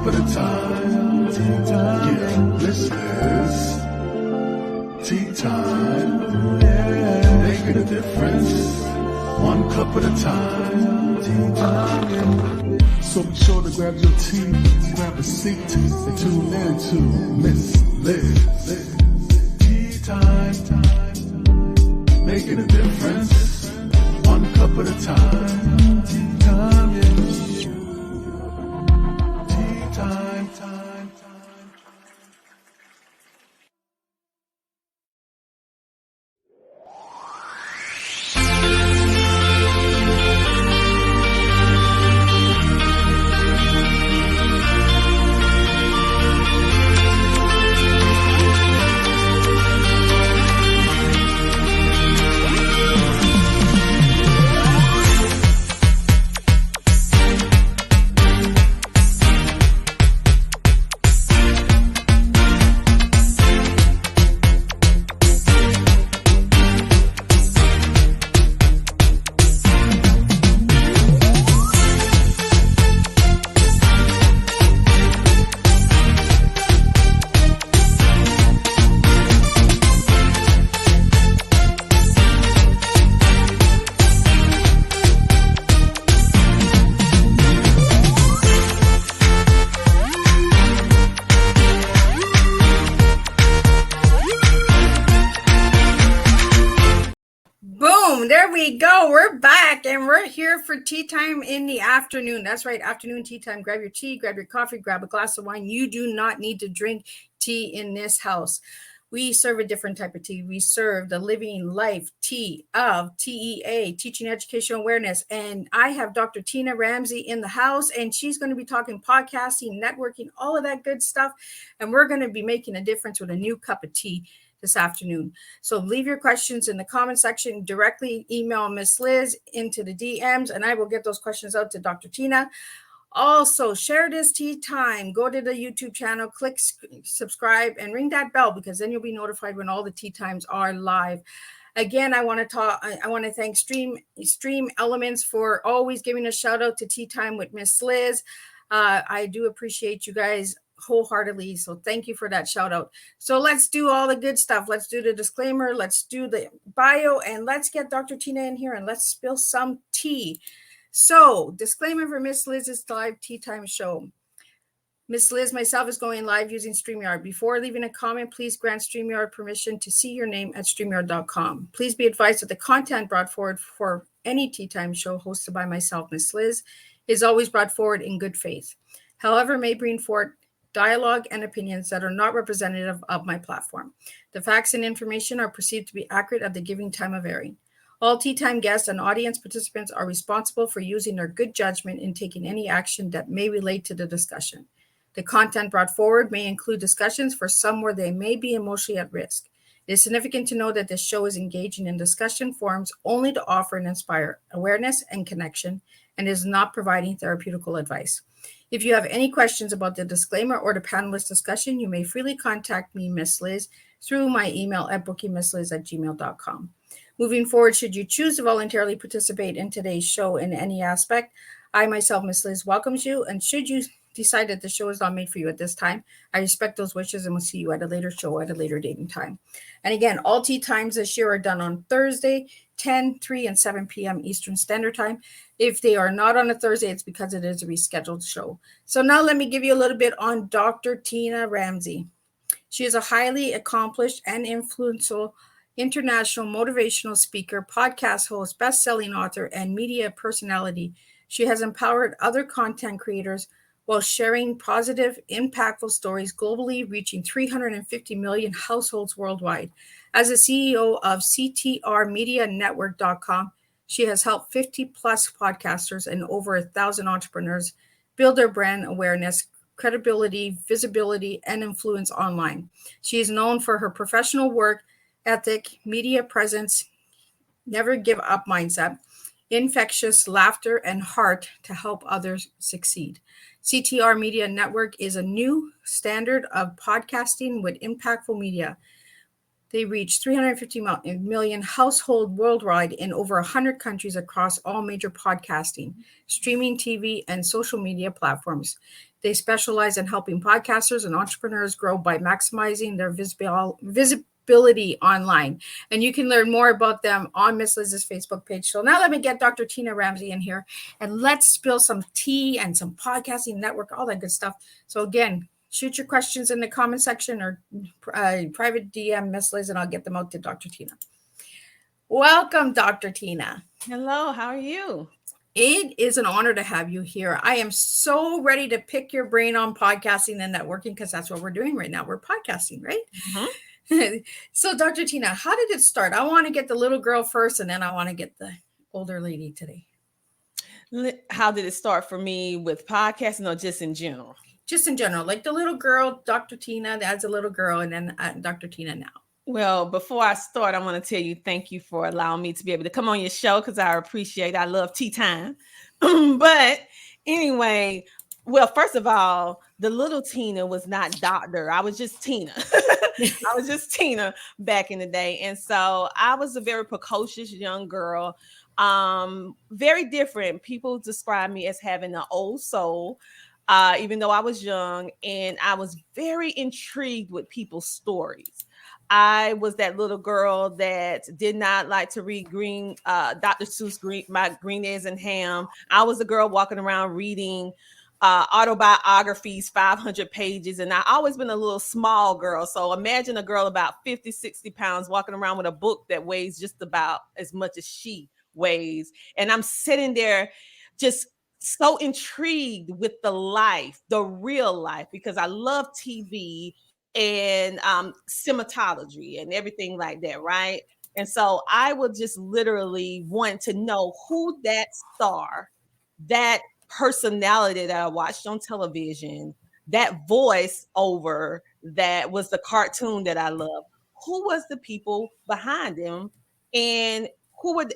cup at a time. Yeah, this is tea time. Yeah, making a difference. One cup at a time. Tea time. So be sure to grab your tea, grab a seat, and tune in to Miss Liz. Tea time. Making a difference. One cup at a time. Tea time. Tea time. There we go. We're back and we're here for tea time in the afternoon. That's right, afternoon tea time. Grab your tea, grab your coffee, grab a glass of wine. You do not need to drink tea in this house. We serve a different type of tea. We serve the living life tea of TEA, Teaching Education Awareness. And I have Dr. Tina Ramsay in the house, and she's going to be talking podcasting, networking, all of that good stuff. And we're going to be making a difference with a new cup of tea this afternoon. So leave your questions in the comment section, directly email Miss Liz into the DMs, and I will get those questions out to Dr. Tina. Also, share this tea time. Go to the YouTube channel, click subscribe, and ring that bell, because then you'll be notified when all the tea times are live. Again, I want to thank Stream Elements for always giving a shout out to Tea Time with Miss Liz. I do appreciate you guys wholeheartedly, so thank you for that shout out. So let's do all the good stuff. Let's do the disclaimer, let's do the bio, and let's get Dr. Tina in here and let's spill some tea. So, disclaimer for Miss Liz's live tea time show. Miss Liz, myself, is going live using StreamYard. Before leaving a comment, please grant StreamYard permission to see your name at StreamYard.com. Please be advised that the content brought forward for any tea time show hosted by myself, Miss Liz, is always brought forward in good faith. However, may bring forth dialogue and opinions that are not representative of my platform. The facts and information are perceived to be accurate at the given time of airing. All tea time guests and audience participants are responsible for using their good judgment in taking any action that may relate to the discussion. The content brought forward may include discussions for some where they may be emotionally at risk. It is significant to know that this show is engaging in discussion forums only to offer and inspire awareness and connection, and is not providing therapeutical advice. If you have any questions about the disclaimer or the panelist discussion, you may freely contact me, Miss Liz, through my email at bookingmissliz@gmail.com. Moving forward, should you choose to voluntarily participate in today's show in any aspect, I myself, Miss Liz, welcomes you. And should you decide that the show is not made for you at this time, I respect those wishes and will see you at a later show at a later date and time. And again, all tea times this year are done on Thursday, 10, 3, and 7 p.m. Eastern Standard Time. If they are not on a Thursday, it's because it is a rescheduled show. So now let me give you a little bit on Dr. Tina Ramsay. She is a highly accomplished and influential international motivational speaker, podcast host, best-selling author, and media personality. She has empowered other content creators while sharing positive, impactful stories globally, reaching 350 million households worldwide. As a CEO of CTR Media Network.com, she has helped 50 plus podcasters and over 1,000 entrepreneurs build their brand awareness, credibility, visibility, and influence online. She is known for her professional work ethic, media presence, never give up mindset, infectious laughter, and heart to help others succeed. CTR Media Network is a new standard of podcasting with impactful media. They reach 350 million households worldwide in over 100 countries across all major podcasting, streaming TV, and social media platforms. They specialize in helping podcasters and entrepreneurs grow by maximizing their visibility online. And you can learn more about them on Miss Liz's Facebook page. So now let me get Dr. Tina Ramsay in here and let's spill some tea and some podcasting network, all that good stuff. So again, shoot your questions in the comment section or private DM Miss Liz, and I'll get them out to Dr. Tina. Welcome, Dr. Tina. Hello, how are you? It is an honor to have you here. I am so ready to pick your brain on podcasting and networking because that's what we're doing right now. We're podcasting, right? Mm-hmm. So, Dr. Tina, how did it start? I want to get the little girl first, and then I want to get the older lady today. How did it start for me with podcasting or just in general? Just in general, like the little girl, Dr. Tina, as a little girl, and then Dr. Tina now. Well, before I start, I want to tell you thank you for allowing me to be able to come on your show because I appreciate it. I love Teatime. But anyway, well, first of all, the little Tina was not doctor. I was just Tina. I was just Tina back in the day. And so I was a very precocious young girl. Very different. People describe me as having an old soul. Even though I was young, and I was very intrigued with people's stories. I was that little girl that did not like to read Dr. Seuss, my Green Eggs and Ham. I was the girl walking around reading autobiographies, 500 pages. And I always been a little small girl. So imagine a girl about 50, 60 pounds walking around with a book that weighs just about as much as she weighs. And I'm sitting there just so intrigued with the life, the real life, because I love TV and cinematology and everything like that, right? And so I would just literally want to know who that star, that personality that I watched on television, that voice over that was the cartoon that I love, who was the people behind them and who were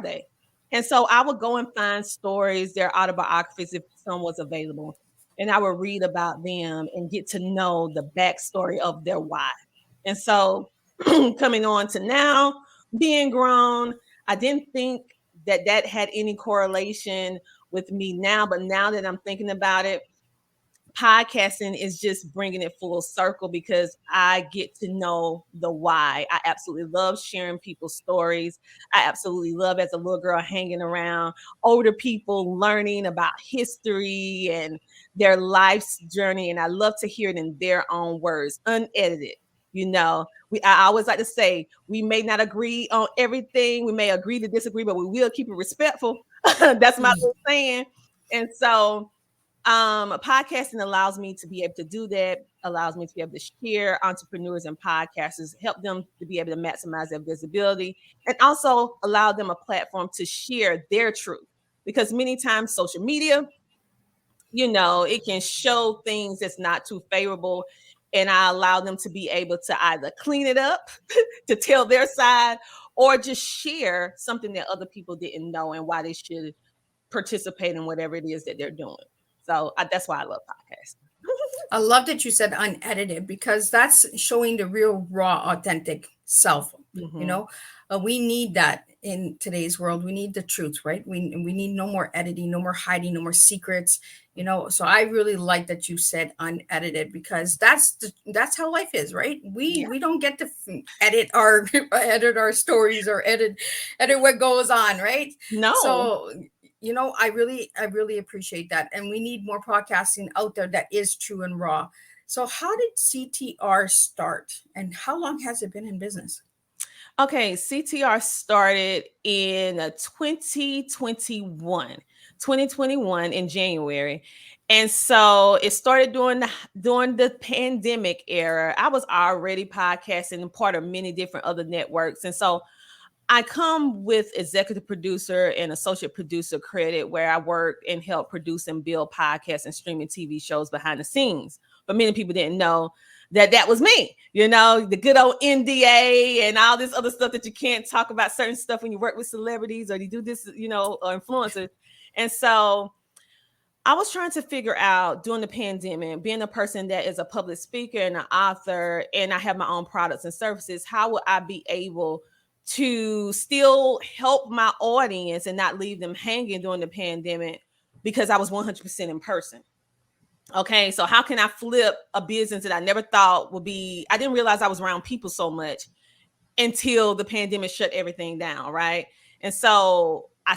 they? And so I would go and find stories, their autobiographies, if some was available. And I would read about them and get to know the backstory of their why. And so coming on to now, being grown, I didn't think that had any correlation with me now. But now that I'm thinking about it, podcasting is just bringing it full circle because I get to know the why. I absolutely love sharing people's stories. I absolutely love, as a little girl, hanging around older people, learning about history and their life's journey. And I love to hear it in their own words, unedited. You know, I always like to say, we may not agree on everything. We may agree to disagree, but we will keep it respectful. That's my little saying. And so podcasting allows me to be able to do that, allows me to be able to share entrepreneurs and podcasters, help them to be able to maximize their visibility, and also allow them a platform to share their truth. Because many times social media, you know, it can show things that's not too favorable. And I allow them to be able to either clean it up, to tell their side, or just share something that other people didn't know and why they should participate in whatever it is that they're doing. So that's why I love podcasts. I love that you said unedited because that's showing the real, raw, authentic self. Mm-hmm. You know, we need that in today's world. We need the truth, right? We need no more editing, no more hiding, no more secrets. You know, so I really like that you said unedited because that's how life is, right? We don't get to edit our stories or edit what goes on, right? No. So, you know, I really appreciate that. And we need more podcasting out there that is true and raw. So how did CTR start and how long has it been in business? Okay, CTR started in 2021 in January. And so it started during the pandemic era. I was already podcasting and part of many different other networks. And so I come with executive producer and associate producer credit where I work and help produce and build podcasts and streaming TV shows behind the scenes. But many people didn't know that was me, you know, the good old NDA and all this other stuff that you can't talk about certain stuff when you work with celebrities or you do this, you know, or influencers. And so I was trying to figure out during the pandemic, being a person that is a public speaker and an author, and I have my own products and services, how would I be able to still help my audience and not leave them hanging during the pandemic because I was 100% in person? Okay, so how can I flip a business that I never thought would be? I didn't realize I was around people so much until the pandemic shut everything down, right? And so I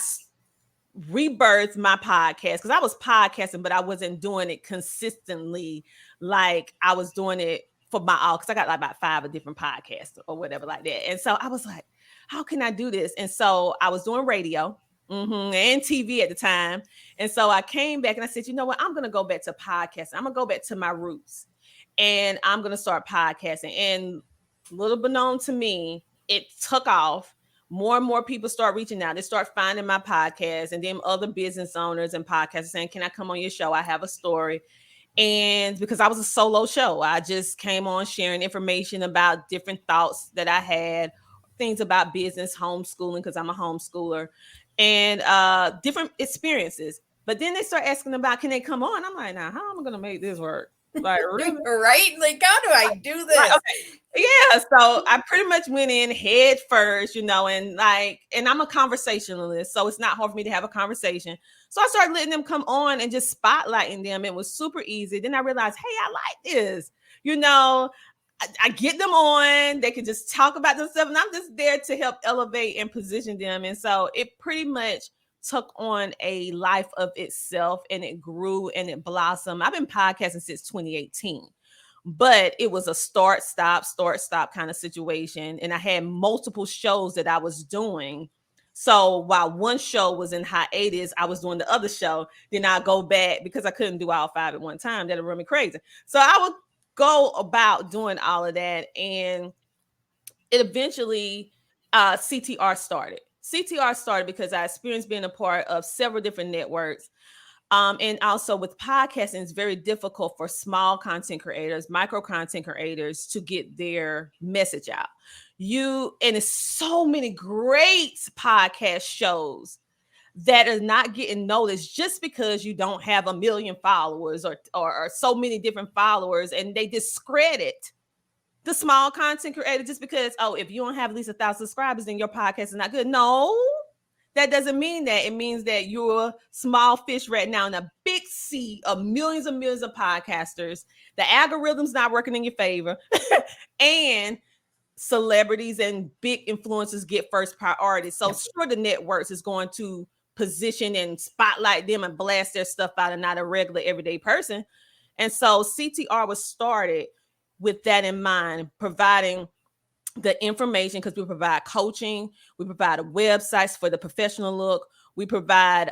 rebirthed my podcast because I was podcasting, but I wasn't doing it consistently like I was doing it for my all, because I got like about 5 different podcasts or whatever like that. And so I was like, how can I do this? And so I was doing radio and TV at the time. And so I came back and I said, you know what? I'm going to go back to podcasting. I'm going to go back to my roots and I'm going to start podcasting. And little but known to me, it took off. More and more people start reaching out. They start finding my podcast, and then other business owners and podcasters saying, can I come on your show? I have a story. And because I was a solo show, I just came on sharing information about different thoughts that I had, things about business, homeschooling, because I'm a homeschooler, and different experiences. But then they start asking about, can they come on? I'm like, now, how am I going to make this work? Like, really? Right? Like, how do I do this? Like, okay. Yeah, so I pretty much went in head first, and I'm a conversationalist, so it's not hard for me to have a conversation. So I started letting them come on and just spotlighting them. It was super easy. Then I realized, hey, I like this. I get them on, they can just talk about themselves, and I'm just there to help elevate and position them. And so it pretty much took on a life of itself, and it grew and it blossomed. I've been podcasting since 2018. But it was a start, stop kind of situation. And I had multiple shows that I was doing. So while one show was in hiatus, I was doing the other show. Then I go back because I couldn't do all 5 at one time. That'd run me crazy. So I would go about doing all of that. And it eventually, CTR started. CTR started because I experienced being a part of several different networks. And also with podcasting, it's very difficult for small content creators, micro content creators to get their message out. And it's so many great podcast shows that are not getting noticed just because you don't have 1 million followers or so many different followers, and they discredit the small content creator just because, if you don't have at least 1,000 subscribers, then your podcast is not good. No. That doesn't mean that. It means that you're a small fish right now in a big sea of millions and millions of podcasters. The algorithm's not working in your favor. And celebrities and big influencers get first priority. So sure, the networks is going to position and spotlight them and blast their stuff out, and not a regular everyday person. And so CTR was started with that in mind, providing the information, because we provide coaching, we provide websites for the professional look, we provide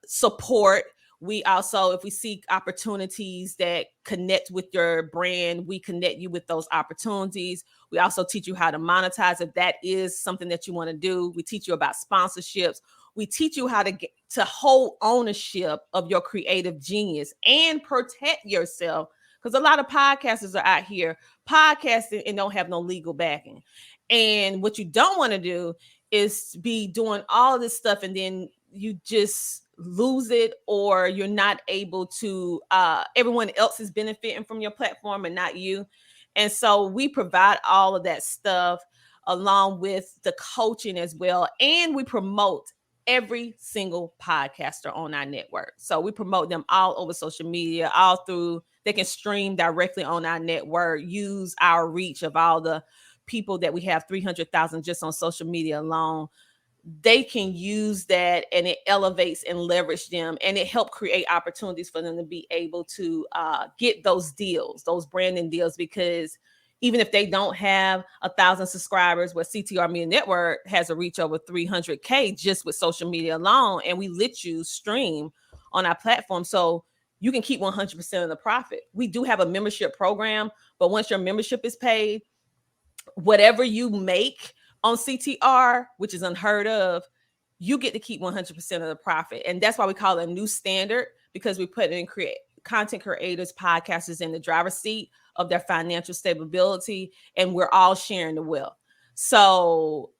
support. We also, if we seek opportunities that connect with your brand, we connect you with those opportunities. We also teach you how to monetize if that is something that you want to do. We teach you about sponsorships. We teach you how to hold ownership of your creative genius and protect yourself. Because a lot of podcasters are out here podcasting and don't have no legal backing. And what you don't want to do is be doing all this stuff and then you just lose it, or you're not able to, everyone else is benefiting from your platform and not you. And so we provide all of that stuff along with the coaching as well. And we promote every single podcaster on our network. So we promote them all over social media, all through. They can stream directly on our network, use our reach of all the people that we have, 300,000 just on social media alone. They can use that, and it elevates and leverage them, and it helps create opportunities for them to be able to get those deals, those branding deals, because even if they don't have 1,000 subscribers, where CTR Media Network has a reach over 300K just with social media alone, and we let you stream on our platform. So you can keep 100% of the profit. We do have a membership program, but once your membership is paid, whatever you make on CTR, which is unheard of, you get to keep 100% of the profit. And that's why we call it a new standard, because we put in content creators, podcasters in the driver's seat of their financial stability, and we're all sharing the wealth. So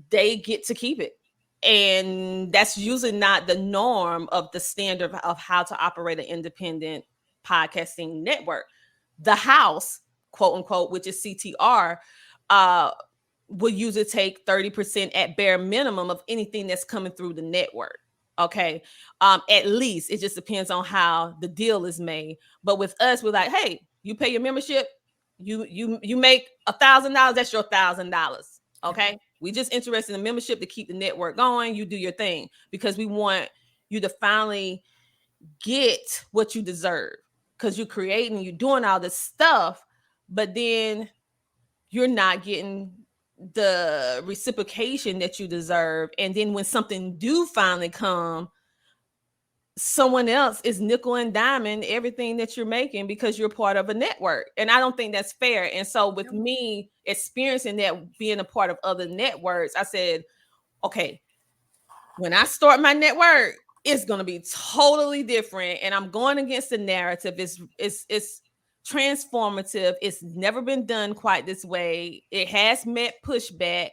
they get to keep it. And that's usually not the norm of the standard of how to operate an independent podcasting network. The house, quote unquote, which is CTR, will usually take 30% at bare minimum of anything that's coming through the network. Okay. At least it just depends on how the deal is made. But with us, we're like, hey, you pay your membership, you make $1,000, that's your $1,000. Okay. We just interested in the membership to keep the network going. You do your thing because we want you to finally get what you deserve, because you're creating, you're doing all this stuff, but then you're not getting the reciprocation that you deserve. And then when something do finally come, someone else is nickel and diming everything that you're making because you're part of a network. And I don't think that's fair. And so with me experiencing that, being a part of other networks, I said, okay, when I start my network, it's going to be totally different. And I'm going against the narrative. It's transformative. It's never been done quite this way. It has met pushback.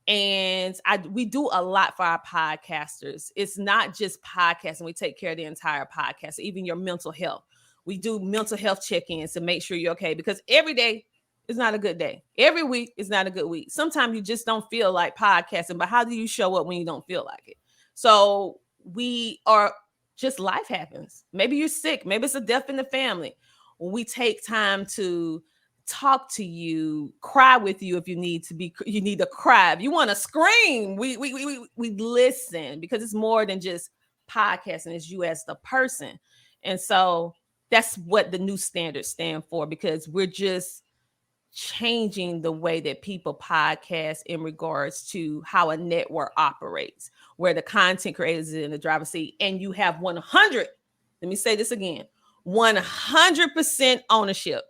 And we do a lot for our podcasters. It's not just podcasting. We take care of the entire podcast, even your mental health. We do mental health check-ins to make sure you're okay, because every day is not a good day. Every week is not a good week. Sometimes you just don't feel like podcasting, but how do you show up when you don't feel like it? So we are just, life happens. Maybe you're sick. Maybe it's a death in the family. We take time to talk to you, cry with you if you need to cry. If you want to scream, we listen, because it's more than just podcasting. It's you as the person. And so that's what the new standards stand for, because we're just changing the way that people podcast in regards to how a network operates, where the content creators is in the driver's seat, and you have 100, let me say this again, 100% ownership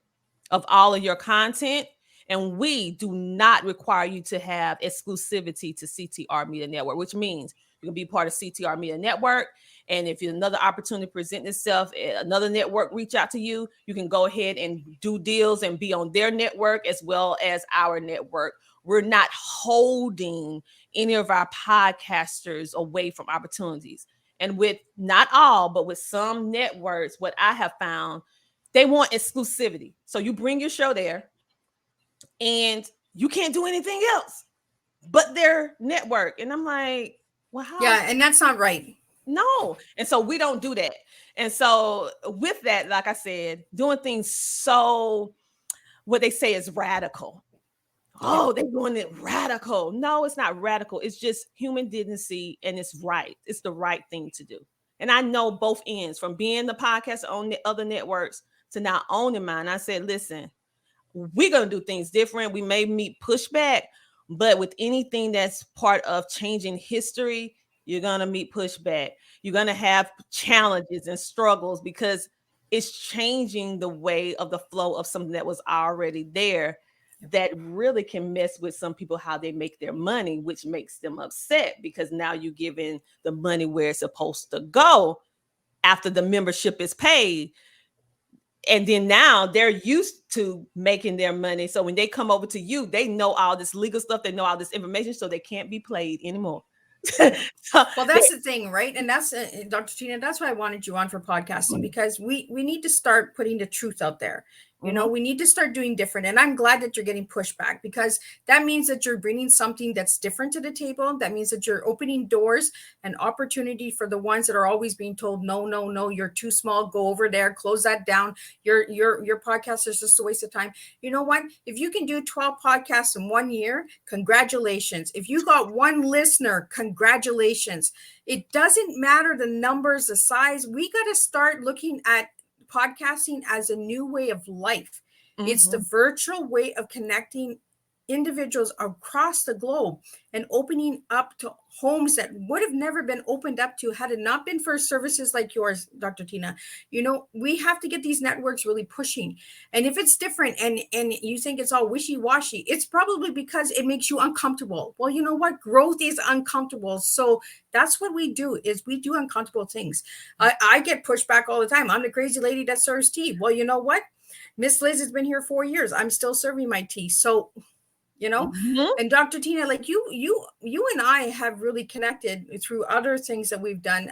of all of your content. And we do not require you to have exclusivity to CTR Media Network, which means you can be part of CTR Media Network. And if another opportunity presents itself, another network reach out to you, you can go ahead and do deals and be on their network as well as our network. We're not holding any of our podcasters away from opportunities. And with not all, but with some networks, what I have found, they want exclusivity. So you bring your show there and you can't do anything else but their network. And I'm like, well, how? Yeah, and that's not right. No. And so we don't do that. And so with that, like I said, doing things so, what they say is radical. Oh, they're doing it radical. No, it's not radical. It's just human decency, and it's right. It's the right thing to do. And I know both ends, from being the podcast on the other networks to now owning mine. I said, listen, we're going to do things different. We may meet pushback, but with anything that's part of changing history, you're going to meet pushback. You're going to have challenges and struggles, because it's changing the way of the flow of something that was already there, that really can mess with some people, how they make their money, which makes them upset, because now you're giving the money where it's supposed to go after the membership is paid. And then now they're used to making their money. So when they come over to you, they know all this legal stuff. They know all this information, so they can't be played anymore. Well, that's the thing, right? And that's Dr. Tina, that's why I wanted you on for podcasting, because we need to start putting the truth out there. You know, we need to start doing different. And I'm glad that you're getting pushback, because that means that you're bringing something that's different to the table. That means that you're opening doors and opportunity for the ones that are always being told, no, you're too small. Go over there, close that down. Your podcast is just a waste of time. You know what? If you can do 12 podcasts in 1 year, congratulations. If you got one listener, congratulations. It doesn't matter the numbers, the size. We got to start looking at podcasting as a new way of life. It's the virtual way of connecting individuals across the globe and opening up to homes that would have never been opened up to had it not been for services like yours, Dr. Tina. You know, we have to get these networks really pushing. And if it's different and you think it's all wishy-washy, it's probably because it makes you uncomfortable. Well, you know what? Growth is uncomfortable. So that's what we do, is we do uncomfortable things. I get pushed back all the time. I'm the crazy lady that serves tea. Well, you know what? Miss Liz has been here 4 years. I'm still serving my tea. So you know. And Dr. Tina, like you and I have really connected through other things that we've done.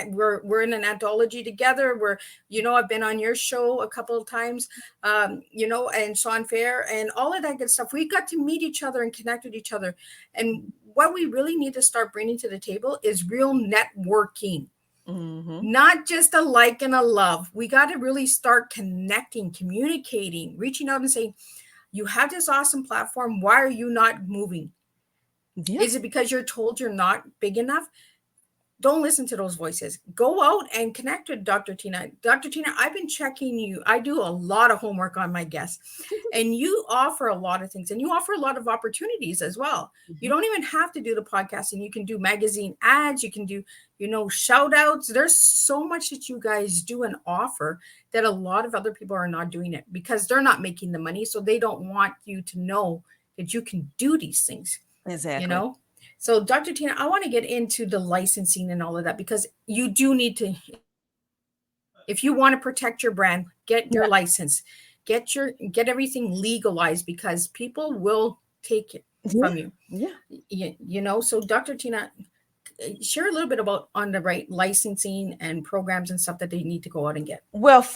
We're in an anthology together. I've been on your show a couple of times, and Sean Fair and all of that good stuff. We got to meet each other and connect with each other. And what we really need to start bringing to the table is real networking. Not just a like and a love. We got to really start connecting, communicating, reaching out and saying, you have this awesome platform. Why are you not moving? Yeah. Is it because you're told you're not big enough? Don't listen to those voices. Go out and connect with Dr. Tina. Dr. Tina, I've been checking you. I do a lot of homework on my guests, and you offer a lot of things, and you offer a lot of opportunities as well. You don't even have to do the podcasting. You can do magazine ads. You can do, shout outs. There's so much that you guys do and offer that a lot of other people are not doing it because they're not making the money. So they don't want you to know that you can do these things. Exactly. So, Dr. Tina, I want to get into the licensing and all of that because you do need to, if you want to protect your brand, get your license, get everything legalized because people will take it from you. Yeah. So Dr. Tina, share a little bit about on the right licensing and programs and stuff that they need to go out and get. Well,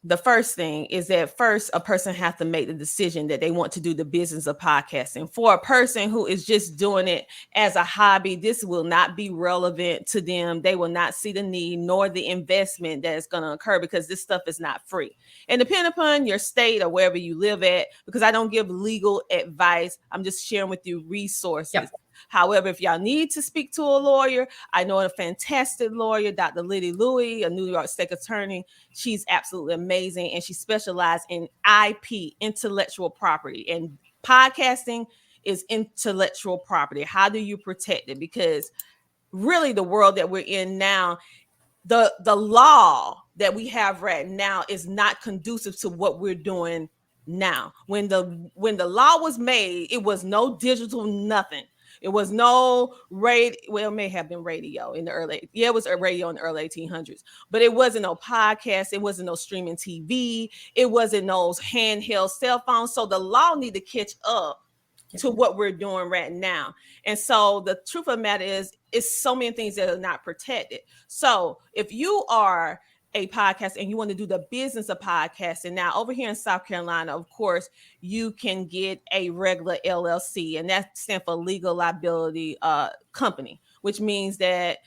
the first thing is that first a person has to make the decision that they want to do the business of podcasting. For a person who is just doing it as a hobby, this will not be relevant to them. They will not see the need nor the investment that is going to occur because this stuff is not free. And depending upon your state or wherever you live at, because I don't give legal advice, I'm just sharing with you resources. Yep. However, if y'all need to speak to a lawyer, I know a fantastic lawyer, Dr. Liddy Louie, a New York State attorney. She's absolutely amazing, and she specializes in IP, intellectual property. And podcasting is intellectual property. How do you protect it? Because really the world that we're in now, the law that we have right now is not conducive to what we're doing now. When the law was made, it was no digital nothing. It was no radio. Well, it may have been radio in the early. Yeah, it was a radio in the early 1800s, but it wasn't no podcast. It wasn't no streaming TV. It wasn't those handheld cell phones. So the law need to catch up to what we're doing right now. And so the truth of the matter is, it's so many things that are not protected. So if you are a podcast and you want to do the business of podcasting, now over here in South Carolina, of course, you can get a regular LLC, and that stands for legal liability company, which means that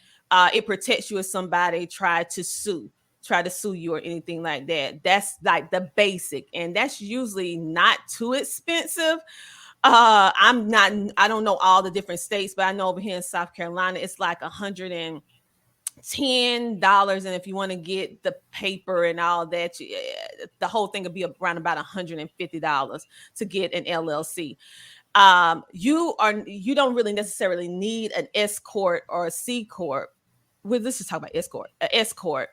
it protects you if somebody try to sue you or anything like that. That's like the basic, and that's usually not too expensive. I don't know all the different states, but I know over here in South Carolina, it's like $110, and if you want to get the paper and all that, the whole thing would be around about $150 to get an LLC. You don't really necessarily need an S corp or a C corp. Well, let's just talk about S corp.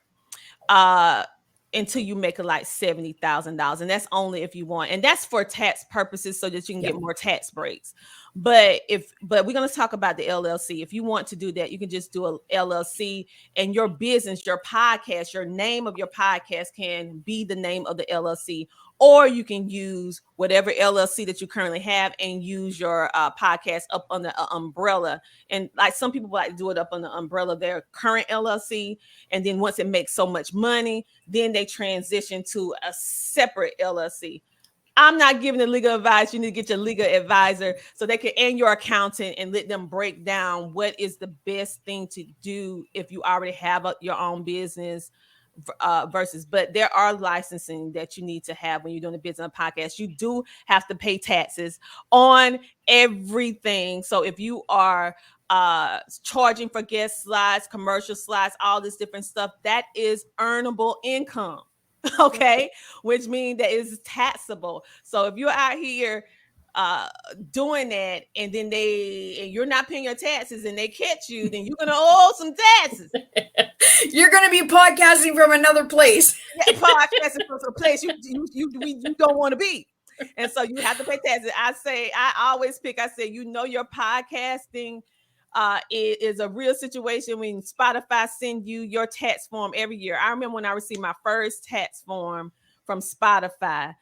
Until you make like $70,000, and that's only if you want, and that's for tax purposes so that you can get more tax breaks. But we're going to talk about the LLC. If you want to do that, you can just do a LLC, and your business, your podcast, your name of your podcast can be the name of the LLC, or you can use whatever LLC that you currently have and use your podcast up under an umbrella. And like some people like to do it up on the umbrella of their current LLC. And then once it makes so much money, then they transition to a separate LLC. I'm not giving the legal advice. You need to get your legal advisor so they can, and your accountant, and let them break down what is the best thing to do if you already have your own business versus. But there are licensing that you need to have when you're doing a business podcast. You do have to pay taxes on everything. So if you are charging for guest slides, commercial slides, all this different stuff, that is earnable income. Okay, which means that is taxable. So if you're out here doing that, and then you're not paying your taxes, and they catch you, then you're gonna owe some taxes. You're gonna be podcasting from another place. Yeah, podcasting from a place you don't want to be, and so you have to pay taxes. I say your podcasting is a real situation when Spotify send you your tax form every year. I remember when I received my first tax form from Spotify.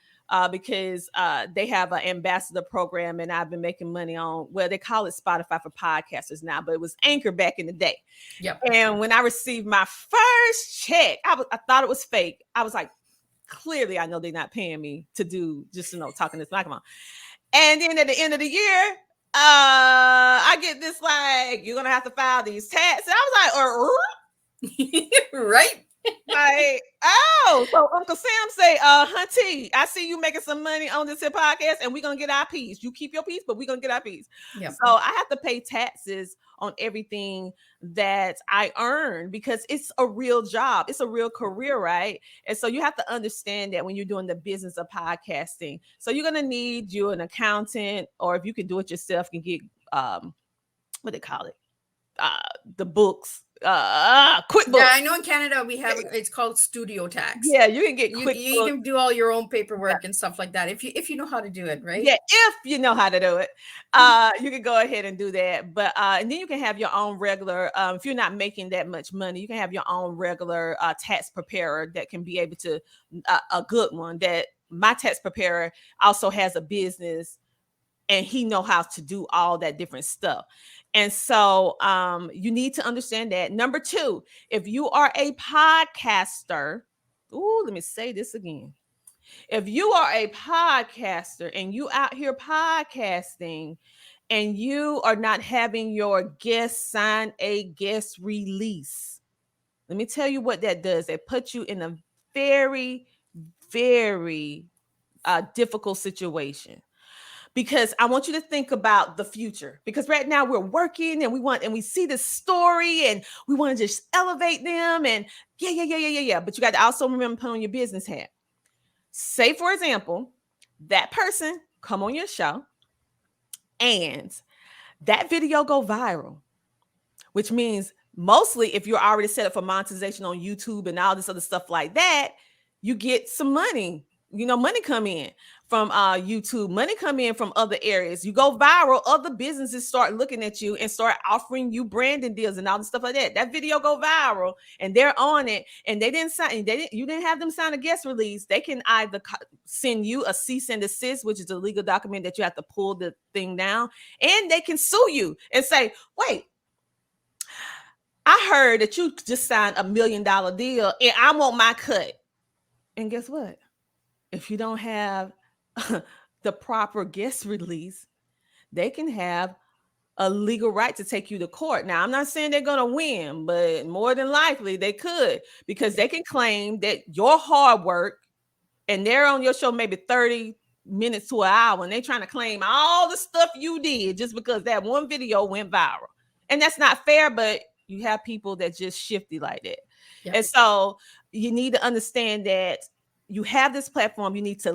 because they have an ambassador program, and I've been making money on, well, they call it Spotify for podcasters now, but it was Anchor back in the day. Yep. And when I received my first check, I thought it was fake. I was like, clearly, I know they're not paying me to do just, talking this microphone. And then at the end of the year, I get this like, you're gonna have to file these taxes. And I was like, right. Like, oh, so Uncle Sam say, Hunty, I see you making some money on this here podcast, and we're gonna get our piece. You keep your piece, but we're gonna get our piece. Yep. So I have to pay taxes on everything that I earn because it's a real job, it's a real career, right? And so you have to understand that when you're doing the business of podcasting. So you're gonna need you an accountant, or if you can do it yourself, you can get what they call it, the books. QuickBooks. Yeah, I know in Canada we have it's called studio tax. Yeah, you can get QuickBooks. You can do all your own paperwork and stuff like that if you know how to do it, right? Yeah, if you know how to do it, you can go ahead and do that. But and then you can have your own regular. If you're not making that much money, you can have your own regular tax preparer that can be able to a good one. That my tax preparer also has a business, and he know how to do all that different stuff. And so you need to understand that. Number two, if you are a podcaster, let me say this again. If you are a podcaster and you out here podcasting and you are not having your guest sign a guest release, let me tell you what that does. It puts you in a very, very difficult situation. Because I want you to think about the future. Because right now we're working and we see this story and we want to just elevate them and yeah. But you got to also remember to put on your business hat. Say, for example, that person come on your show and that video go viral, which means mostly if you're already set up for monetization on YouTube and all this other stuff like that, you get some money. Money come in from YouTube, money come in from other areas. You go viral, other businesses start looking at you and start offering you branding deals and all the stuff like that. That video go viral and they're on it, and you didn't have them sign a guest release. They can either send you a cease and desist, which is a legal document that you have to pull the thing down, and they can sue you and say, wait, I heard that you just signed $1 million deal and I want my cut. And guess what? If you don't have the proper guest release, they can have a legal right to take you to court. Now, I'm not saying they're going to win, but more than likely they could, because they can claim that your hard work, and they're on your show maybe 30 minutes to an hour, and they're trying to claim all the stuff you did just because that one video went viral. And that's not fair, but you have people that just shifty like that. Yep. And so you need to understand that you have this platform, you need to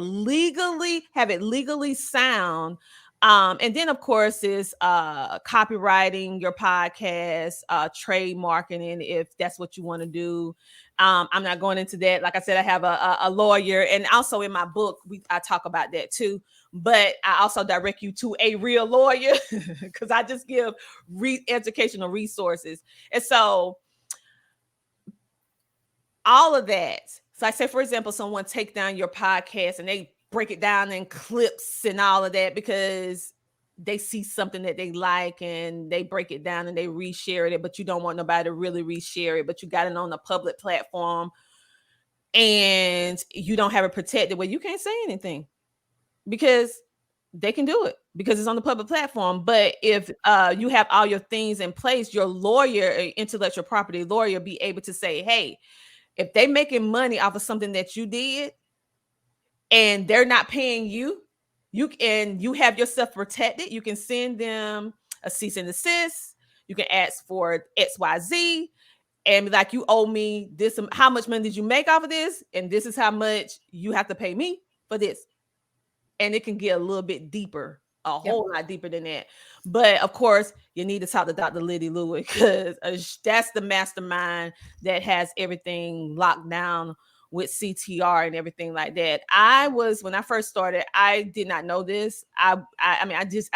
have it legally sound. And then, of course, is copywriting your podcast, trademarking, if that's what you want to do. I'm not going into that. Like I said, I have a lawyer, and also in my book, I talk about that too. But I also direct you to a real lawyer because I just give educational resources. And so all of that. So I say, for example, someone take down your podcast and they break it down in clips and all of that because they see something that they like and they break it down and they reshare it, but you don't want nobody to really reshare it, but you got it on a public platform and you don't have it protected. Well, you can't say anything because they can do it because it's on the public platform. But if you have all your things in place, your lawyer, intellectual property lawyer, be able to say, hey, if they making money off of something that you did and they're not paying you, you have yourself protected. You can send them a cease and desist. You can ask for XYZ and be like, you owe me this. How much money did you make off of this? And this is how much you have to pay me for this. And it can get a little bit deeper, a whole lot deeper than that. But of course, you need to talk to Dr. Liddy Lewis because that's the mastermind that has everything locked down with CTR and everything like that. When I first started, I did not know this. I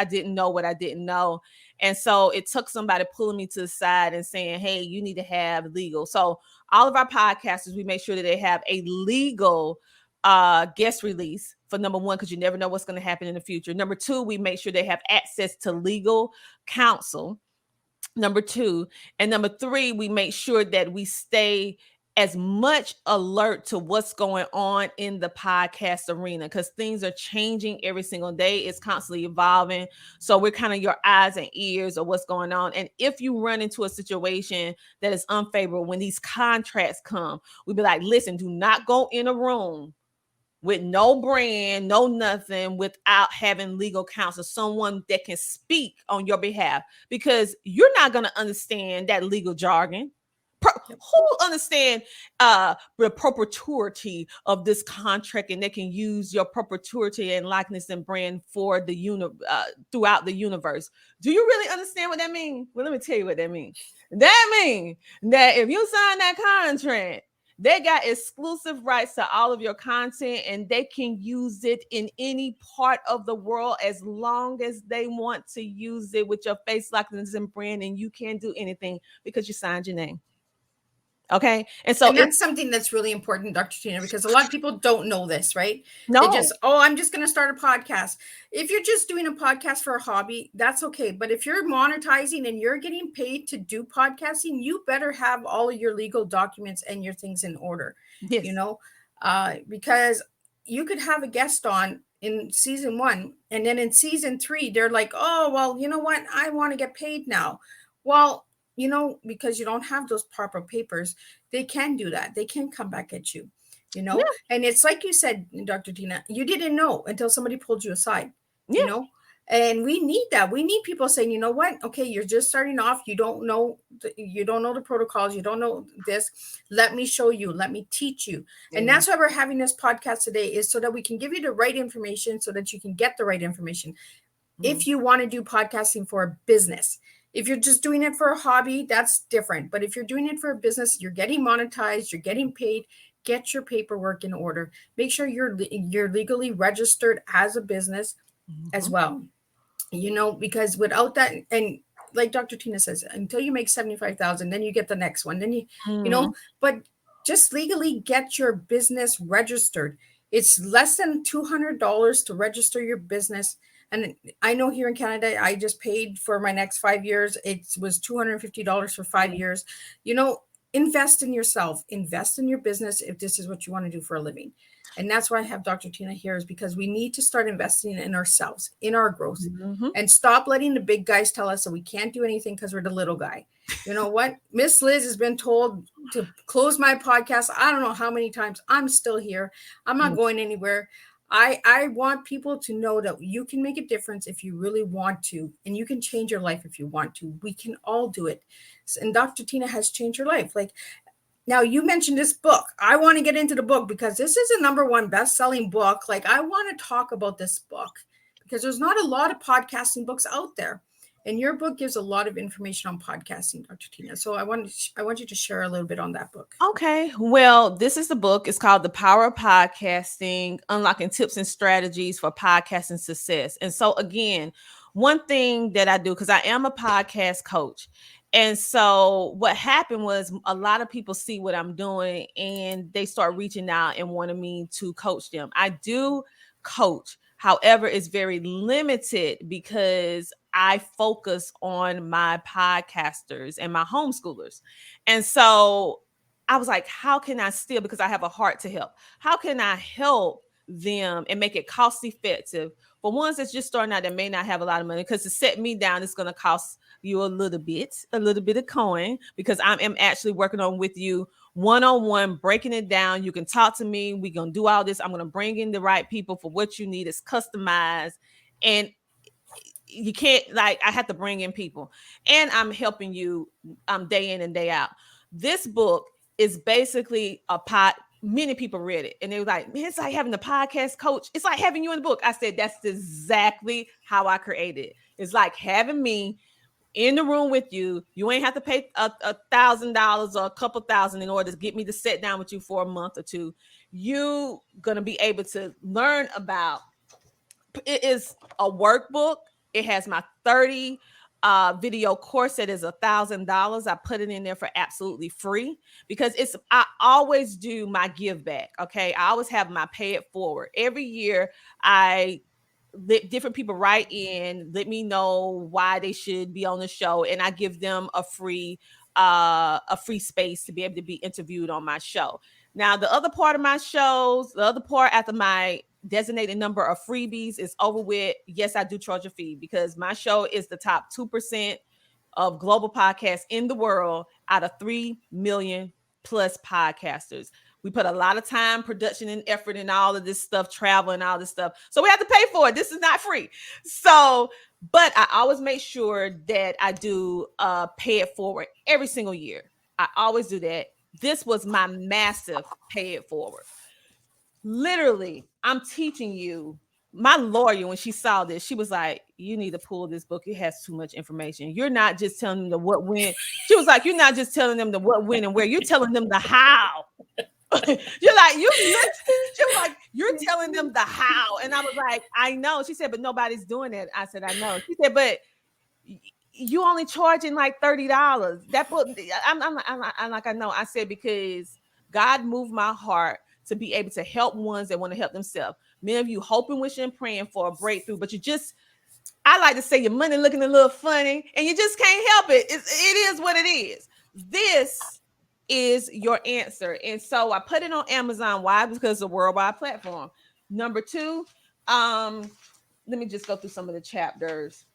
didn't know what I didn't know. And so it took somebody pulling me to the side and saying, hey, you need to have legal. So all of our podcasters, we make sure that they have a legal guest release for number one, because you never know what's going to happen in the future. Number two, we make sure they have access to legal counsel. Number two. And number three, we make sure that we stay as much alert to what's going on in the podcast arena, because things are changing every single day. It's constantly evolving. So we're kind of your eyes and ears of what's going on. And if you run into a situation that is unfavorable, when these contracts come, we be like, listen, do not go in a room with no brand, no nothing, without having legal counsel, someone that can speak on your behalf, because you're not going to understand that legal jargon. Who understand the perpetuity of this contract, and they can use your perpetuity and likeness and brand for the throughout the universe? Do you really understand what that means? Well, let me tell you what that means. That means that if you sign that contract, they got exclusive rights to all of your content, and they can use it in any part of the world as long as they want to use it with your face likeness and brand, and you can't do anything because you signed your name. Okay. And so that's something that's really important, Dr. Tina, because a lot of people don't know this, right? No. They just, I'm just going to start a podcast. If you're just doing a podcast for a hobby, that's okay. But if you're monetizing and you're getting paid to do podcasting, you better have all of your legal documents and your things in order. Yes. You know, because you could have a guest on in season 1, and then in season 3, they're like, oh, well, you know what? I want to get paid now. Well, you know, because you don't have those proper papers, they can do that. They can come back at you, you know. Yeah. And it's like you said, Dr. Tina, you didn't know until somebody pulled you aside, you know. And we need that. We need people saying, you know what? Okay, you're just starting off. You don't know the protocols. You don't know this. Let me show you. Let me teach you. Mm-hmm. And that's why we're having this podcast today, is so that we can give you the right information, so that you can get the right information. Mm-hmm. If you want to do podcasting for a business. If you're just doing it for a hobby, that's different. But if you're doing it for a business, you're getting monetized, you're getting paid, get your paperwork in order. Make sure you're legally registered as a business as well. You know, because without that, and like Dr. Tina says, until you make 75,000, then you get the next one. Then you know, but just legally get your business registered. It's less than $200 to register your business. And I know here in Canada, I just paid for my next 5 years. It was $250 for 5 years. You know, invest in yourself, invest in your business if this is what you want to do for a living. And that's why I have Dr. Tina here, is because we need to start investing in ourselves, in our growth, and stop letting the big guys tell us that we can't do anything because we're the little guy. You know what? Miss Liz has been told to close my podcast. I don't know how many times. I'm still here. I'm not going anywhere. I want people to know that you can make a difference if you really want to, and you can change your life if you want to. We can all do it. And Dr. Tina has changed your life. Like, now you mentioned this book. I want to get into the book because this is a #1 best-selling book. Like, I want to talk about this book because there's not a lot of podcasting books out there. And your book gives a lot of information on podcasting, Dr. Tina. So I want you to share a little bit on that book. Okay. Well, this is the book. It's called The Power of Podcasting, Unlocking Tips and Strategies for Podcasting Success. And so again, one thing that I do, because I am a podcast coach. And so what happened was, a lot of people see what I'm doing and they start reaching out and wanting me to coach them. I do coach. However, it's very limited because I focus on my podcasters and my homeschoolers. And so I was like, how can I still, because I have a heart to help, how can I help them and make it cost effective for ones that's just starting out that may not have a lot of money? Because to set me down, it's going to cost you a little bit of coin, because I am actually working on with you one-on-one, breaking it down. You can talk to me. We're going to do all this. I'm going to bring in the right people for what you need. It's customized, and you can't, like, I have to bring in people, and I'm helping you day in and day out. This book is basically a pod. Many people read it and they were like, man, it's like having a podcast coach. It's like having you in the book. I said, that's exactly how I created it. It's like having me in the room with you. You ain't have to pay $1,000 or a couple thousand in order to get me to sit down with you for a month or two. You gonna be able to learn about. It is a workbook. It has my 30 video course that is $1,000. I put it in there for absolutely free because I always do my give back. Okay. I always have my pay it forward. Every year I let different people write in, let me know why they should be on the show, and I give them a free space to be able to be interviewed on my show. Now, the other part of my shows, the other part after my designated number of freebies is over with, yes, I do charge a fee because my show is the top 2% of global podcasts in the world out of 3 million plus podcasters. We put a lot of time, production, and effort in all of this stuff, travel and all this stuff. So we have to pay for it. This is not free. So, but I always make sure that I do pay it forward every single year. I always do that. This was my massive pay it forward. Literally, I'm teaching you. My lawyer, when she saw this, she was like, you need to pull this book. It has too much information. You're not just telling them the what, when. She was like, you're not just telling them the what, when, and where. You're telling them the how. You're like, she was like, you're telling them the how. And I was like, I know. She said, but nobody's doing it. I said, I know. She said, but you only charging like $30. That book, I'm like, I know. I said, because God moved my heart to be able to help ones that want to help themselves. Many of you hoping, wishing, and praying for a breakthrough, but you just, I like to say your money looking a little funny and you just can't help it. It is what it is. This is your answer. And so I put it on Amazon. Why? Because it's a worldwide platform. Number 2, let me just go through some of the chapters.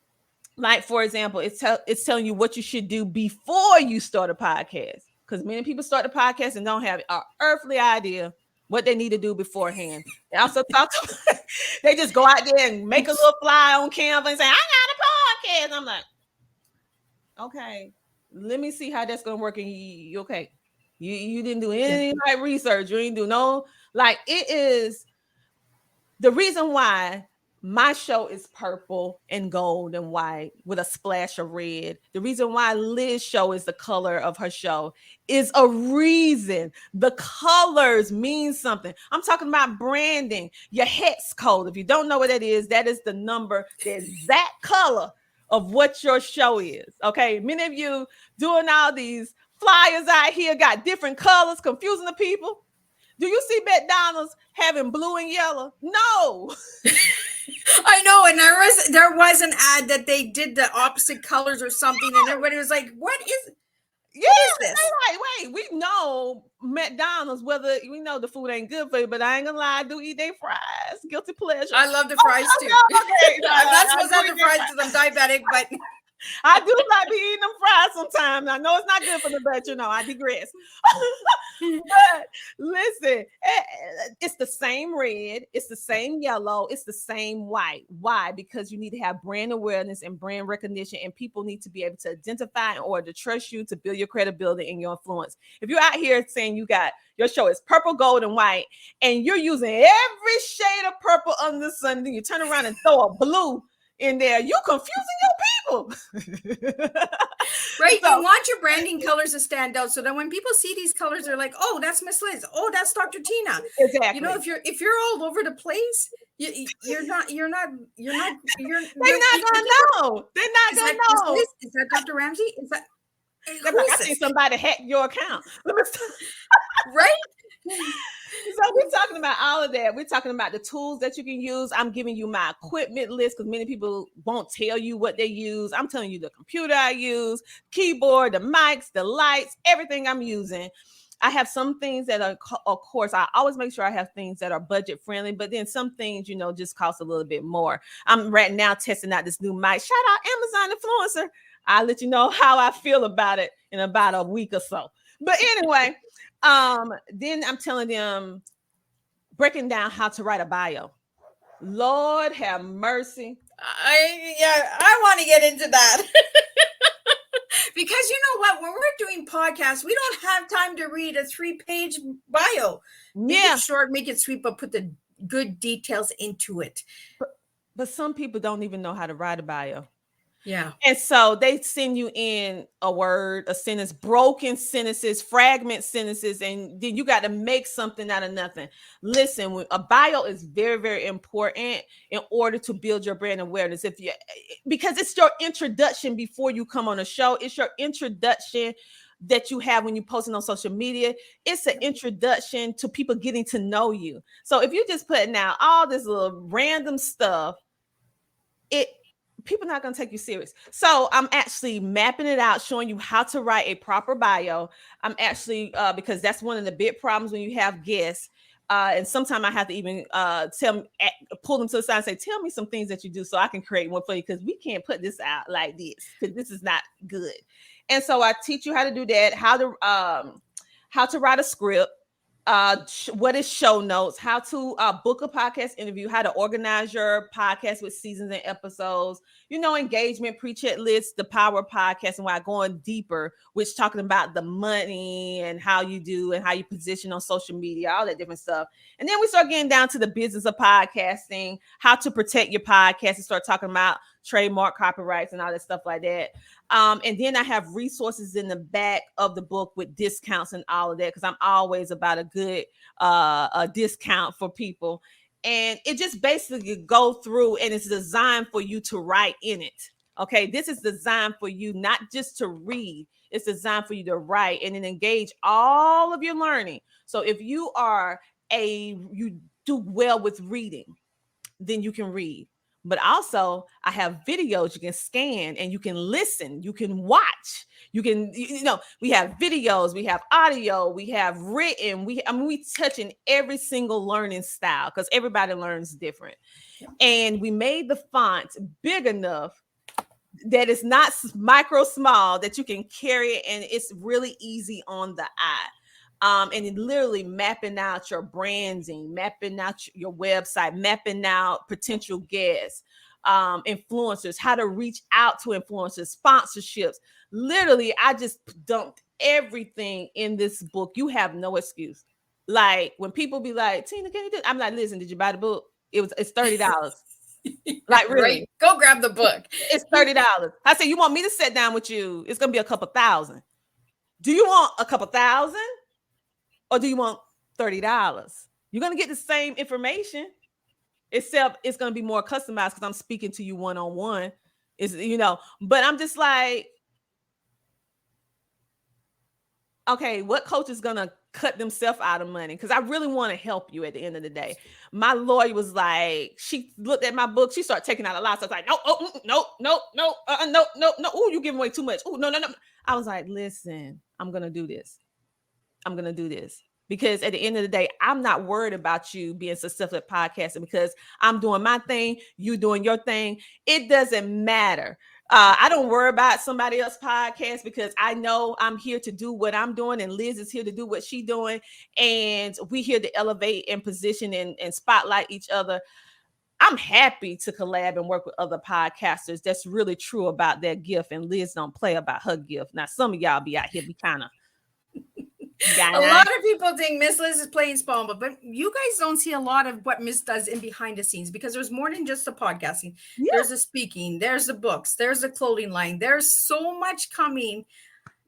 Like, for example, it's telling you what you should do before you start a podcast. Because many people start a podcast and don't have an earthly idea what they need to do beforehand. They also they just go out there and make a little fly on Canva and say, I got a podcast. I'm like, okay, let me see how that's going to work. And you okay. You didn't do any like research. You didn't do no, like, it is the reason why my show is purple and gold and white with a splash of red. The reason why Liz's show is the color of her show is a reason. The colors mean something. I'm talking about branding. Your hex code. If you don't know what that is the number, the exact color of what your show is. Okay. Many of you doing all these flyers out here got different colors, confusing the people. Do you see McDonald's having blue and yellow? No. I know, and there was an ad that they did the opposite colors or something, and everybody was like, "What is this?" Like, wait, we know McDonald's, whether we know the food ain't good for you, but I ain't gonna lie, I do eat their fries. Guilty pleasure. I love the fries too. Okay. I'm not supposed to have the fries because I'm diabetic, but I do like be eating them fries sometimes. I know it's not good for the but I digress. But listen, it's the same red, it's the same yellow, it's the same white. Why? Because you need to have brand awareness and brand recognition, and people need to be able to identify in order to trust you, to build your credibility and your influence. If you're out here saying your show is purple, gold, and white, and you're using every shade of purple under the sun, then you turn around and throw a blue in there, you confusing your people. Right. So, you want your branding colors to stand out so that when people see these colors, they're like, oh, that's Miss Liz. Oh, that's Dr. Tina. Exactly. You know, if you're all over the place, you're not they're not gonna know. They're not gonna know. Is that Dr. Ramsay? Is that I see somebody hack your account. Right? So we're talking about all of that. We're talking about the tools that you can use. I'm giving you my equipment list because many people won't tell you what they use. I'm telling you the computer I use, keyboard, the mics, the lights, everything I'm using. I have some things that are, of course, I always make sure I have things that are budget friendly, but then some things, just cost a little bit more. I'm right now testing out this new mic. Shout out Amazon influencer. I'll let you know how I feel about it in about a week or so. But anyway, then I'm telling them, breaking down how to write a bio. Lord have mercy. I want to get into that. Because you know what? When we're doing podcasts, we don't have time to read a 3-page bio. Make it short, make it sweet, but put the good details into it. But some people don't even know how to write a bio. Yeah. And so they send you in a word, a sentence, broken sentences, fragment sentences, and then you got to make something out of nothing. Listen, a bio is very, very important in order to build your brand awareness. Because it's your introduction before you come on a show. It's your introduction that you have when you're posting on social media. It's an introduction to people getting to know you. So if you're just putting out all this little random stuff, people not going to take you serious. So I'm actually mapping it out, showing you how to write a proper bio. I'm actually, because that's one of the big problems when you have guests. And sometimes I have to even pull them to the side and say, tell me some things that you do so I can create one for you, because we can't put this out like this, because this is not good. And so I teach you how to do that, how to write a script, what is show notes, how to book a podcast interview, how to organize your podcast with seasons and episodes, engagement, pre-chat lists, the power of podcast, and why going deeper, which talking about the money and how you do and how you position on social media, all that different stuff. And then we start getting down to the business of podcasting, how to protect your podcast, and start talking about trademark, copyrights, and all that stuff like that. And then I have resources in the back of the book with discounts and all of that, because I'm always about a good a discount for people. And it just basically go through, and it's designed for you to write in it. Okay, this is designed for you not just to read, it's designed for you to write and then engage all of your learning. So if you do well with reading, then you can read. But also I have videos you can scan and you can listen, you can watch, we have videos, we have audio, we have written, we touch in every single learning style, because everybody learns different. And we made the font big enough that it's not micro small, that you can carry it, and it's really easy on the eye. And it literally mapping out your branding, mapping out your website, mapping out potential guests, influencers, how to reach out to influencers, sponsorships. Literally, I just dumped everything in this book. You have no excuse. Like when people be like, Tina, can you do it? I'm like, listen, did you buy the book? It's $30. Like, really? Right. Go grab the book. It's $30. I said, you want me to sit down with you? It's gonna be a couple thousand. Do you want a couple thousand? Or do you want $30? You're going to get the same information, except it's going to be more customized because I'm speaking to you one-on-one. But I'm just like, okay, what coach is going to cut themselves out of money? Because I really want to help you at the end of the day. My lawyer was like, she looked at my book. She started taking out a lot. So I was like, no. Oh, you giving away too much. Oh, no. I was like, listen, I'm going to do this. Because at the end of the day, I'm not worried about you being successful at podcasting, because I'm doing my thing, you doing your thing. It doesn't matter. I don't worry about somebody else's podcast, because I know I'm here to do what I'm doing, and Liz is here to do what she's doing. And we're here to elevate and position and spotlight each other. I'm happy to collab and work with other podcasters that's really true about their gift, and Liz don't play about her gift. Now, some of y'all be out here be kind of a lot of people think Miss Liz is playing small, but you guys don't see a lot of what Miss does in behind the scenes, because there's more than just the podcasting. Yeah. There's the speaking, there's the books, there's the clothing line. There's so much coming,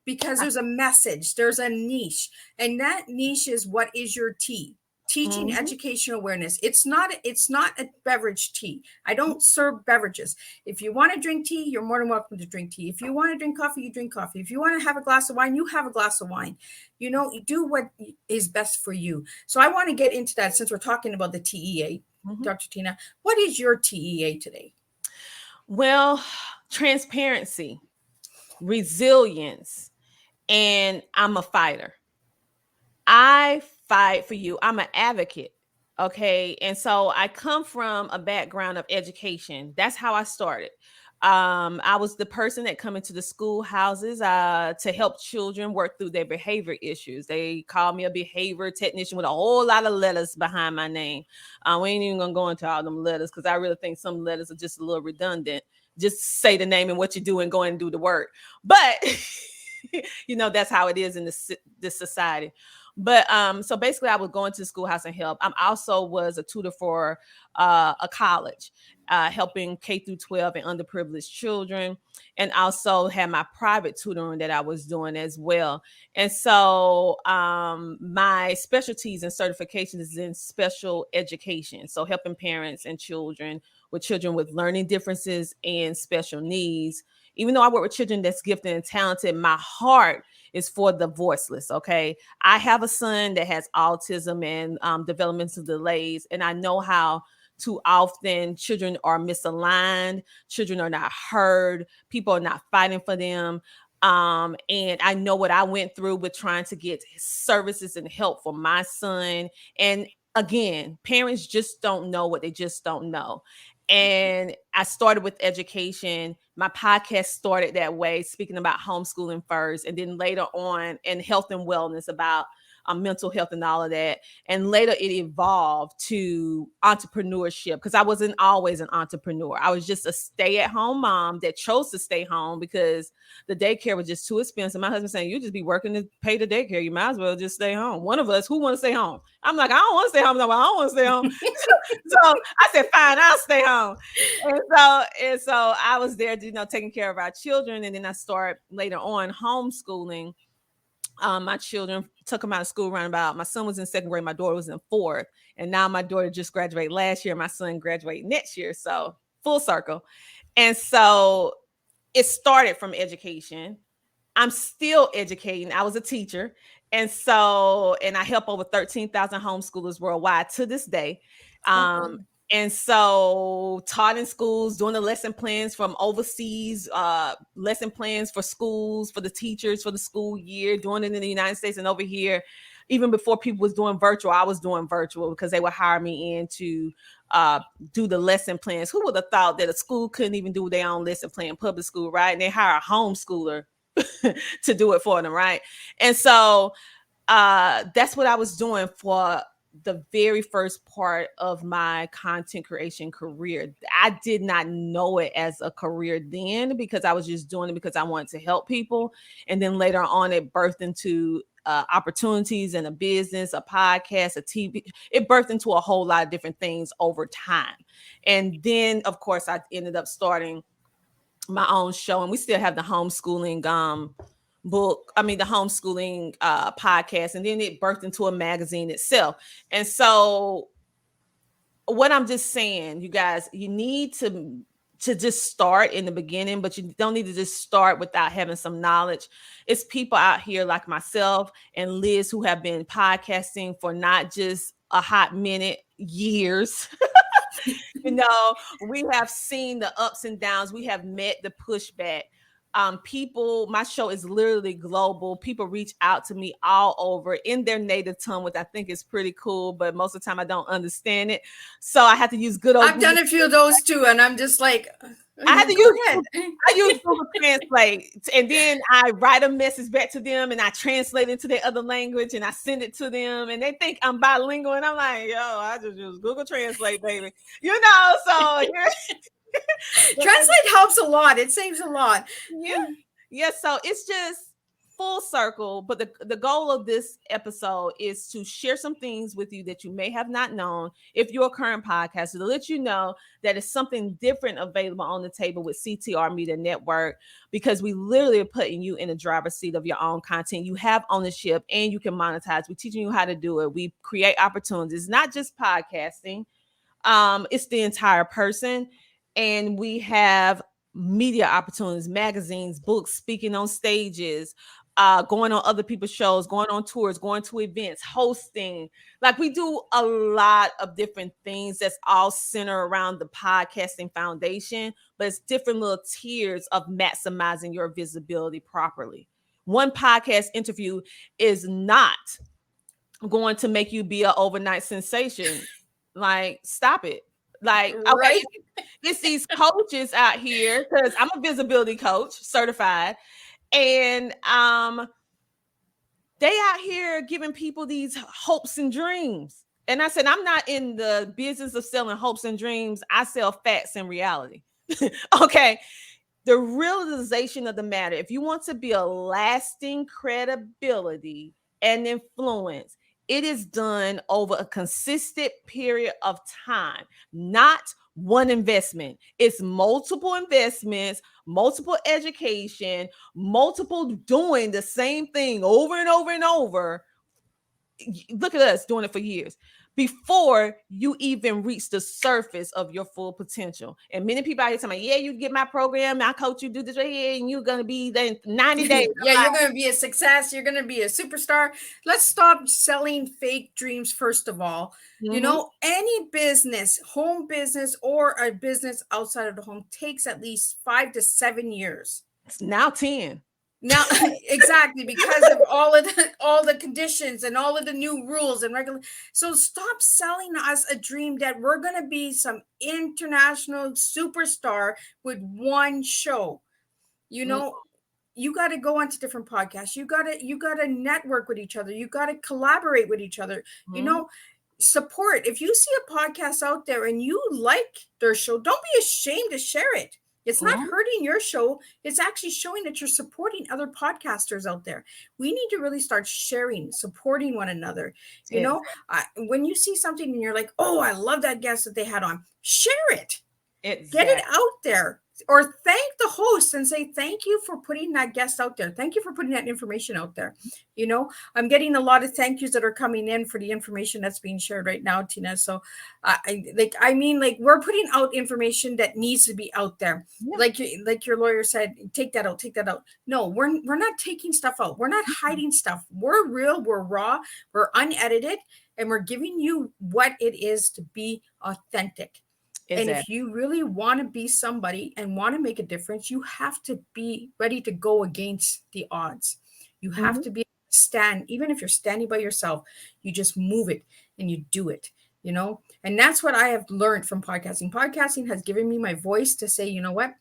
because there's a message, there's a niche, and that niche is what is your tea. Teaching education awareness. It's not a beverage tea. I don't serve beverages. If you want to drink tea, you're more than welcome to drink tea. If you want to drink coffee, you drink coffee. If you want to have a glass of wine, you have a glass of wine. Do what is best for you. So I want to get into that, since we're talking about the TEA. Dr. Tina, what is your TEA today? Well, transparency, resilience, and I'm a fighter. I fight for you. I'm an advocate. Okay. And so I come from a background of education. That's how I started. I was the person that come into the schoolhouses to help children work through their behavior issues. They called me a behavior technician with a whole lot of letters behind my name. We ain't even gonna go into all them letters, because I really think some letters are just a little redundant. Just say the name and what you do and go and do the work. But that's how it is in this society. But so basically I would go into the schoolhouse and help. I also was a tutor for a college, helping K through 12 and underprivileged children, and also had my private tutoring that I was doing as well. And so my specialties and certifications is in special education, so helping parents and children with learning differences and special needs. Even though I work with children that's gifted and talented, my heart is for the voiceless. Okay, I have a son that has autism and developmental delays, and I know how too often children are misaligned, children are not heard, people are not fighting for them. And I know what I went through with trying to get services and help for my son. And again, parents just don't know what they just don't know. And I started with education. My podcast started that way, speaking about homeschooling first, and then later on in health and wellness about mental health and all of that. And later it evolved to entrepreneurship, because I wasn't always an entrepreneur. I was just a stay-at-home mom that chose to stay home because the daycare was just too expensive. My husband saying, you just be working to pay the daycare. You might as well just stay home. One of us, who want to stay home? I'm like, I don't want to stay home. No, I don't want to stay home. So I said, fine, I'll stay home. And so I was there, taking care of our children. And then I started later on homeschooling. My children, took them out of school around about, my son was in second grade, my daughter was in fourth. And now my daughter just graduated last year. My son graduated next year. So full circle. And so it started from education. I'm still educating. I was a teacher. And I help over 13,000 homeschoolers worldwide to this day. And so taught in schools, doing the lesson plans from overseas, lesson plans for schools, for the teachers, for the school year, doing it in the United States and over here. Even before people was doing virtual, I was doing virtual because they would hire me in to do the lesson plans. Who would have thought that a school couldn't even do their own lesson plan, public school, right? And they hire a homeschooler to do it for them, right? And so that's what I was doing for the very first part of my content creation career. I did not know it as a career then, because I was just doing it because I wanted to help people. And then later on, it birthed into opportunities and a business, a podcast, a TV. It birthed into a whole lot of different things over time. And then, of course, I ended up starting my own show, and we still have the homeschooling the homeschooling podcast, and then it birthed into a magazine itself. And so what I'm just saying, you guys, you need to just start in the beginning, but you don't need to just start without having some knowledge. It's people out here like myself and Liz who have been podcasting for not just a hot minute, years. We have seen the ups and downs. We have met the pushback. My show is literally global. People reach out to me all over in their native tongue, which I think is pretty cool, but most of the time I don't understand it. So I have to use good old. I've done a few of those too, and I'm just like, I use Google Translate, and then I write a message back to them, and I translate into their other language, and I send it to them, and they think I'm bilingual, and I'm like, yo, I just use Google Translate, baby. So Translate helps a lot. It saves a lot. Yeah. So it's just full circle. But the goal of this episode is to share some things with you that you may have not known if you're a current podcaster, to let you know that it's something different available on the table with CTR Media Network, because we literally are putting you in the driver's seat of your own content. You have ownership and you can monetize. We're teaching you how to do it. We create opportunities. It's not just podcasting. It's the entire person. And we have media opportunities, magazines, books, speaking on stages, going on other people's shows, going on tours, going to events, hosting. Like, we do a lot of different things that's all centered around the podcasting foundation, but it's different little tiers of maximizing your visibility properly. One podcast interview is not going to make you be an overnight sensation. Like, stop it. Like, okay, right. It's these coaches out here, because I'm a visibility coach, certified, and they out here giving people these hopes and dreams. And I said, I'm not in the business of selling hopes and dreams. I sell facts and reality. Okay. The realization of the matter, if you want to build lasting credibility and influence, it is done over a consistent period of time, not one investment. It's multiple investments, multiple education, multiple doing the same thing over and over and over. Look at us doing it for years before you even reach the surface of your full potential. And many people out here telling me, yeah, you get my program, I coach you, do this right here, and you're gonna be there in 90 days. Yeah, you're going to be a success. You're going to be a superstar. Let's stop selling fake dreams, first of all. You know, any business, home business, or a business outside of the home takes at least 5 to 7 years. It's now 10. Now, exactly, because of all the conditions and all of the new rules and regular. So stop selling us a dream that we're going to be some international superstar with one show. You know, you got to go onto different podcasts. You got to network with each other. You got to collaborate with each other. You know, support. If you see a podcast out there and you like their show, don't be ashamed to share it. It's not hurting your show. It's actually showing that you're supporting other podcasters out there. We need to really start sharing, supporting one another. You know, when you see something and you're like, oh, I love that guest that they had on, share it. Get it out there. Or thank the host and say, thank you for putting that guest out there. Thank you for putting that information out there. You know, I'm getting a lot of thank yous that are coming in for the information that's being shared right now, Tina. So we're putting out information that needs to be out there. Yeah. Like your lawyer said, take that out. No, we're not taking stuff out. We're not hiding stuff. We're real, we're raw, we're unedited, and we're giving you what it is to be authentic. And if you really want to be somebody and want to make a difference, you have to be ready to go against the odds. You have to be able to stand, even if you're standing by yourself, you just move it and you do it, you know? And that's what I have learned from podcasting. Podcasting has given me my voice to say, you know what?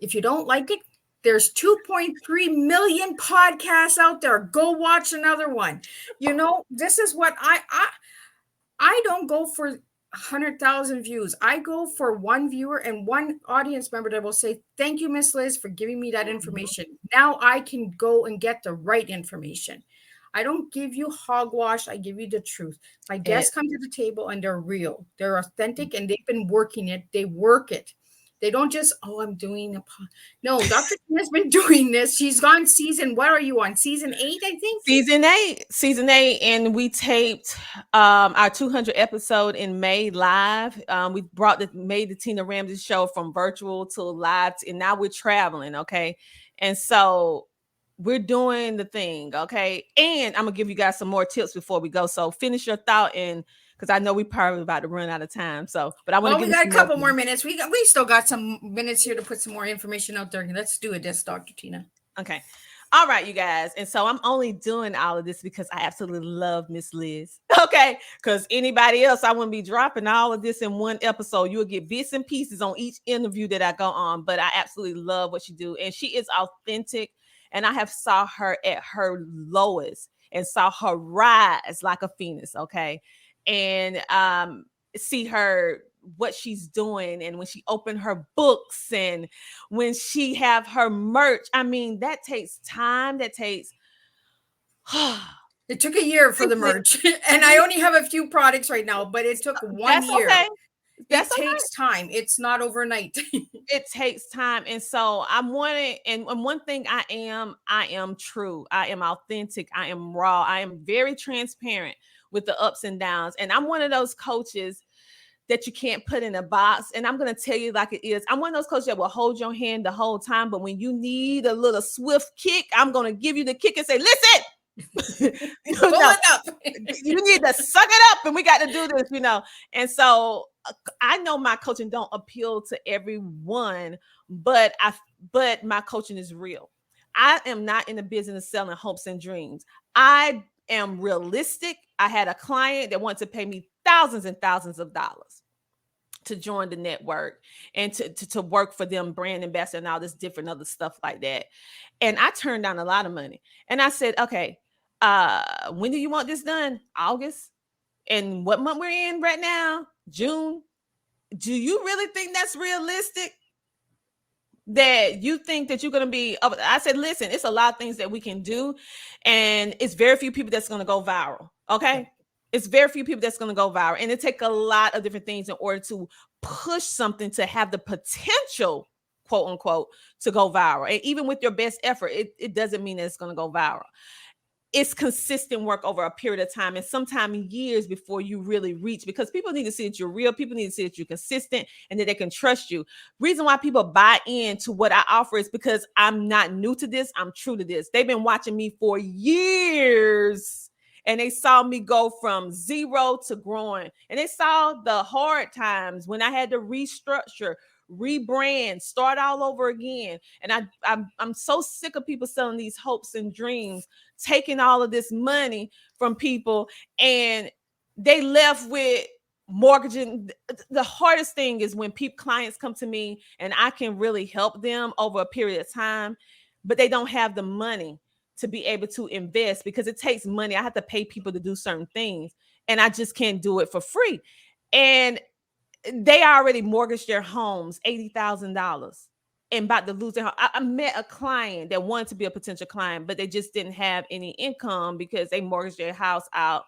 If you don't like it, there's 2.3 million podcasts out there. Go watch another one. You know, this is what I don't go for 100,000 views. I go for one viewer and one audience member that will say, thank you, Miss Liz, for giving me that information. Now I can go and get the right information. I don't give you hogwash. I give you the truth. My guests come to the table and they're real. They're authentic and they've been working it. They work it. They don't just, I'm doing no, Dr. has been doing this. She's gone what are you on? Season 8, I think? Season 8. And we taped our 200 episode in May live. We made the Tina Ramsay show from virtual to live. And now we're traveling. Okay. And so we're doing the thing. Okay. And I'm going to give you guys some more tips before we go. So finish your thought because I know we probably about to run out of time. So, but I want to give you a couple more minutes. We still got some minutes here to put some more information out there. Let's do this, Dr. Tina. Okay. All right, you guys. And so I'm only doing all of this because I absolutely love Miss Liz. Okay. Because anybody else, I wouldn't be dropping all of this in one episode. You'll get bits and pieces on each interview that I go on, but I absolutely love what she do. And she is authentic. And I have saw her at her lowest and saw her rise like a phoenix. Okay. And see her, what she's doing, and when she opened her books and when she have her merch. I mean, that takes time. It took a year for the merch. And I only have a few products right now, but it took 1 year. Okay. It takes time. It's not overnight. It takes time. And so I'm wanting, and one thing I am true. I am authentic. I am raw. I am very transparent with the ups and downs. And I'm one of those coaches that you can't put in a box. And I'm going to tell you like it is. I'm one of those coaches that will hold your hand the whole time. But when you need a little swift kick, I'm going to give you the kick and say, listen, you need to suck it up. And we got to do this, you know. And so I know my coaching don't appeal to everyone, but my coaching is real. I am not in the business of selling hopes and dreams. I am realistic. I had a client that wanted to pay me thousands and thousands of dollars to join the network and to work for them, brand ambassador and all this different other stuff like that. And I turned down a lot of money. And I said, okay, when do you want this done? August? And what month we're in right now? June? Do you really think that's realistic? that you think that you're going to be. I said, listen, it's a lot of things that we can do, and it's very few people that's going to go viral. Okay. It's very few people that's going to go viral, and it takes a lot of different things in order to push something to have the potential, quote unquote, to go viral. And even with your best effort, it doesn't mean that it's going to go viral. It's consistent work over a period of time, and sometimes years before you really reach, because people need to see that you're real. People need to see that you're consistent and that they can trust you. Reason why people buy into what I offer is because I'm not new to this. I'm true to this. They've been watching me for years, and they saw me go from zero to growing, and they saw the hard times when I had to restructure, rebrand, start all over again. And I'm so sick of people selling these hopes and dreams, taking all of this money from people, and they left with mortgaging. The hardest thing is when clients come to me and I can really help them over a period of time, but they don't have the money to be able to invest, because it takes money. I have to pay people to do certain things, and I just can't do it for free. And they already mortgaged their homes $80,000 and about to lose their home. I met a client that wanted to be a potential client, but they just didn't have any income because they mortgaged their house out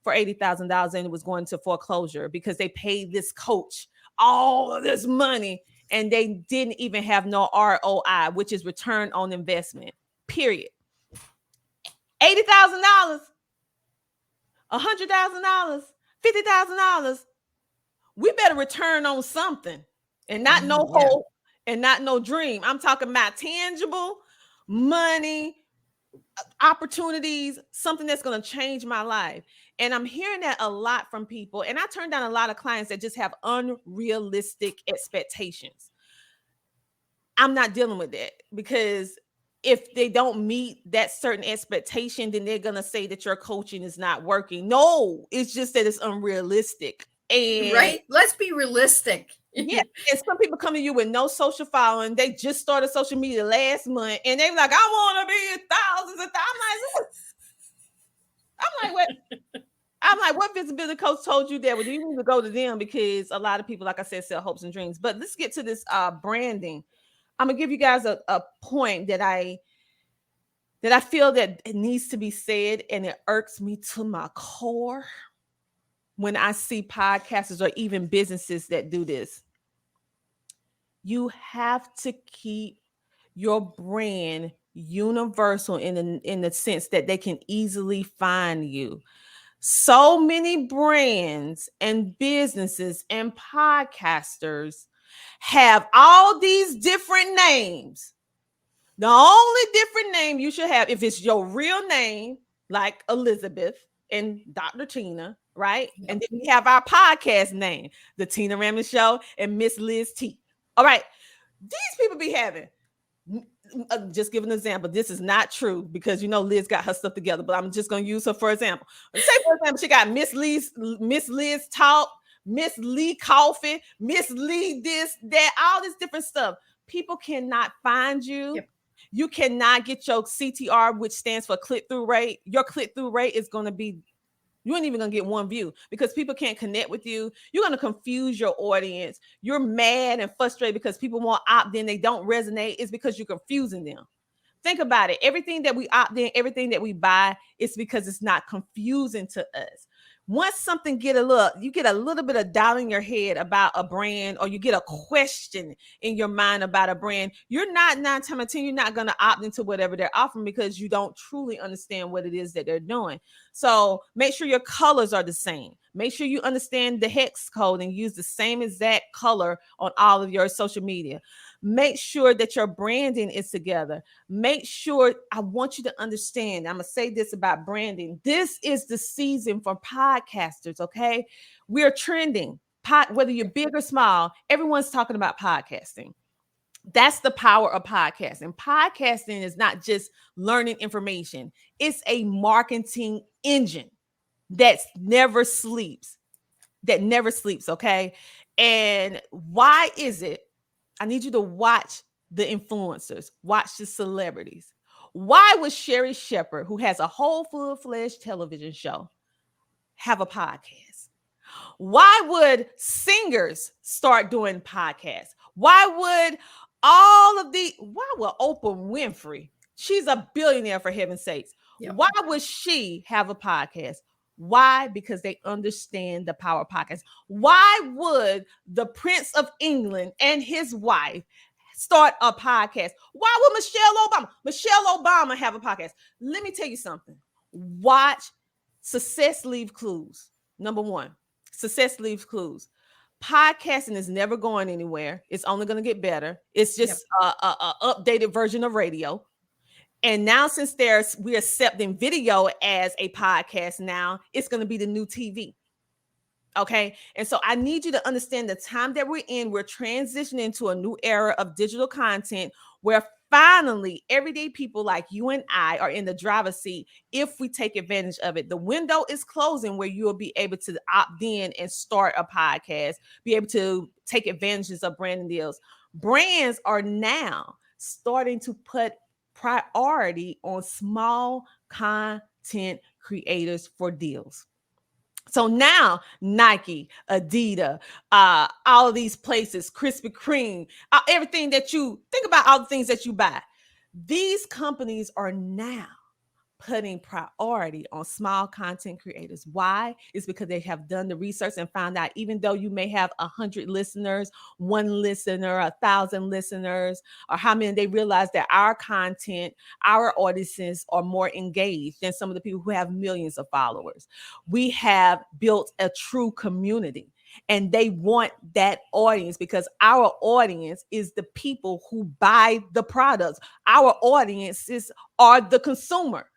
for $80,000 and it was going to foreclosure because they paid this coach all of this money and they didn't even have no ROI, which is return on investment, period. $80,000, $100,000, $50,000. We better return on something and not no hope and not no dream. I'm talking about tangible money, opportunities, something that's going to change my life. And I'm hearing that a lot from people. And I turn down a lot of clients that just have unrealistic expectations. I'm not dealing with that, because if they don't meet that certain expectation, then they're going to say that your coaching is not working. No, it's just that it's unrealistic. And right, let's be realistic. Yeah, and some people come to you with no social following. They just started social media last month, and they're like, "I want to be thousands of thousands." I'm like, what visibility coach told you that? Well, you need to go to them, because a lot of people, like I said, sell hopes and dreams. But let's get to this branding. I'm gonna give you guys a point that I feel that it needs to be said, and it irks me to my core when I see podcasters or even businesses that do this. You have to keep your brand universal in the sense that they can easily find you. So many brands and businesses and podcasters have all these different names. The only different name you should have, if it's your real name, like Elizabeth and Dr. Tina, right? Yep. And then we have our podcast name, The Tina Ramsay Show and Miss Liz T. All right. These people be having, just give an example. This is not true, because Liz got her stuff together, but I'm just going to use her for example. Say, for example, she got Miss Liz Talk, Miss Lee Coffee, Miss Lee this, that, all this different stuff. People cannot find you. Yep. You cannot get your CTR, which stands for click-through rate. Your click-through rate is going to be, you ain't even going to get one view, because people can't connect with you. You're going to confuse your audience. You're mad and frustrated because people want opt in. They don't resonate. It's because you're confusing them. Think about it. Everything that we opt in, everything that we buy, is because it's not confusing to us. Once something you get a little bit of doubt in your head about a brand, or you get a question in your mind about a brand, you're not 9 times out of 10, you're not going to opt into whatever they're offering, because you don't truly understand what it is that they're doing. So make sure your colors are the same. Make sure you understand the hex code and use the same exact color on all of your social media. Make sure that your branding is together. Make sure, I want you to understand, I'm going to say this about branding. This is the season for podcasters, okay? We're trending. Whether you're big or small, everyone's talking about podcasting. That's the power of podcasting. Podcasting is not just learning information. It's a marketing engine that never sleeps, okay? And why is it? I need you to watch the influencers, watch the celebrities. Why would Sherry Shepherd, who has a whole full-fledged television show, have a podcast? Why would singers start doing podcasts? Why would All of the, why will Oprah Winfrey, she's a billionaire for heaven's sakes. Yep. Why would she have a podcast? Why? Because they understand the power of podcast. Why would the Prince of England and his wife start a podcast? Why would Michelle Obama have a podcast? Let me tell you something. Watch Success Leave Clues. Number one, success leaves clues. Podcasting is never going anywhere. It's only going to get better. It's just a updated version of radio. And now, since we're accepting video as a podcast now, it's going to be the new TV. Okay. And so I need you to understand the time that we're in. We're transitioning to a new era of digital content where finally everyday people like you and I are in the driver's seat if we take advantage of it. The window is closing where you will be able to opt in and start a podcast, be able to take advantages of branding deals. Brands are now starting to put priority on small content creators for deals. So now Nike, Adidas, all of these places, Krispy Kreme, everything that you think about, all the things that you buy, these companies are now putting priority on small content creators. Why? It's because they have done the research and found out even though you may have 100 listeners, 1 listener, 1,000 listeners, or how many, they realize that our content, our audiences are more engaged than some of the people who have millions of followers. We have built a true community. And they want that audience because our audience is the people who buy the products. Our audiences are the consumer.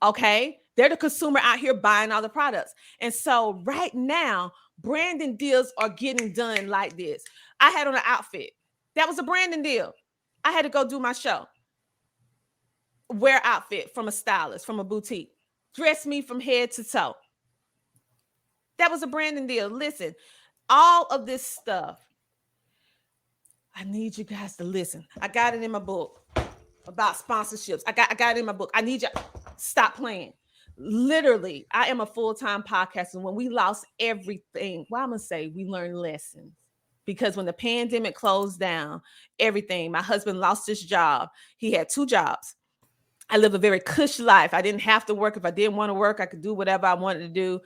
Okay, they're the consumer out here buying all the products. And so right now, branding deals are getting done like this. I had on an outfit. That was a branding deal. I had to go do my show. Wear outfit from a stylist, from a boutique. Dress me from head to toe. That was a branding deal. Listen, all of this stuff, I need you guys to listen. I got it in my book about sponsorships. I got it in my book. I need you. Stop playing. Literally, I am a full-time podcaster. When we lost everything, well, I'm going to say we learned lessons. Because when the pandemic closed down, everything, my husband lost his job. He had 2 jobs. I live a very cushy life. I didn't have to work. If I didn't want to work, I could do whatever I wanted to do.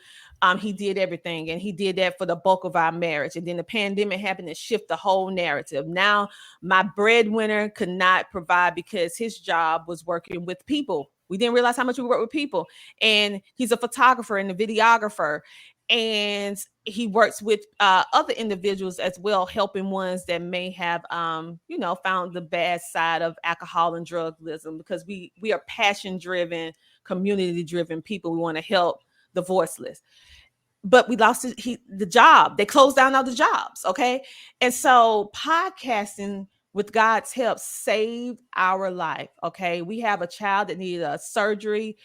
He did everything, and he did that for the bulk of our marriage. And then the pandemic happened and shift the whole narrative. Now my breadwinner could not provide because his job was working with people. We didn't realize how much we work with people. And he's a photographer and a videographer. And he works with other individuals as well, helping ones that may have, found the bad side of alcohol and drugism, because we are passion-driven, community-driven people. We want to help the voiceless. But we lost the job. They closed down all the jobs, okay? And so podcasting, with God's help, saved our life, okay? We have a child that needed a surgery.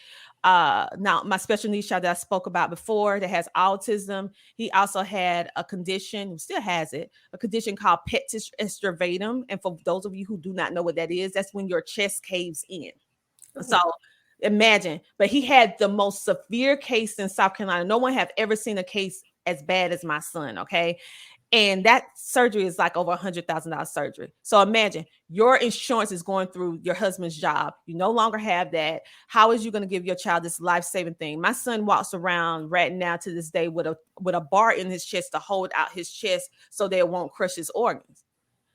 Now, my special needs child that I spoke about before that has autism, he also had a condition, still has it, a condition called pectus extravatum. And for those of you who do not know what that is, that's when your chest caves in. Oh. So imagine, but he had the most severe case in South Carolina. No one have ever seen a case as bad as my son, okay? And that surgery is like over $100,000 surgery. So imagine your insurance is going through your husband's job. You no longer have that. How is you going to give your child this life-saving thing? My son walks around right now to this day with a bar in his chest to hold out his chest so they won't crush his organs.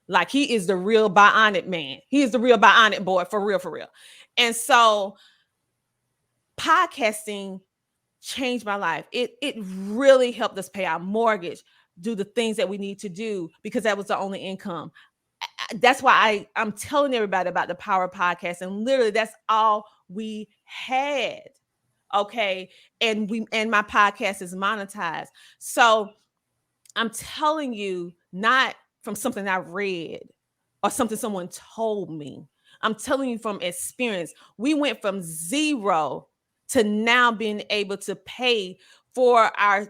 Like, he is the real bionic man. He is the real bionic boy, for real, for real. And so podcasting changed my life. It really helped us pay our mortgage, do the things that we need to do, because that was the only income. That's why I'm telling everybody about the power of podcast. And literally that's all we had. Okay. And my podcast is monetized. So I'm telling you, not from something I read or something someone told me. I'm telling you from experience. We went from 0 to now being able to pay for our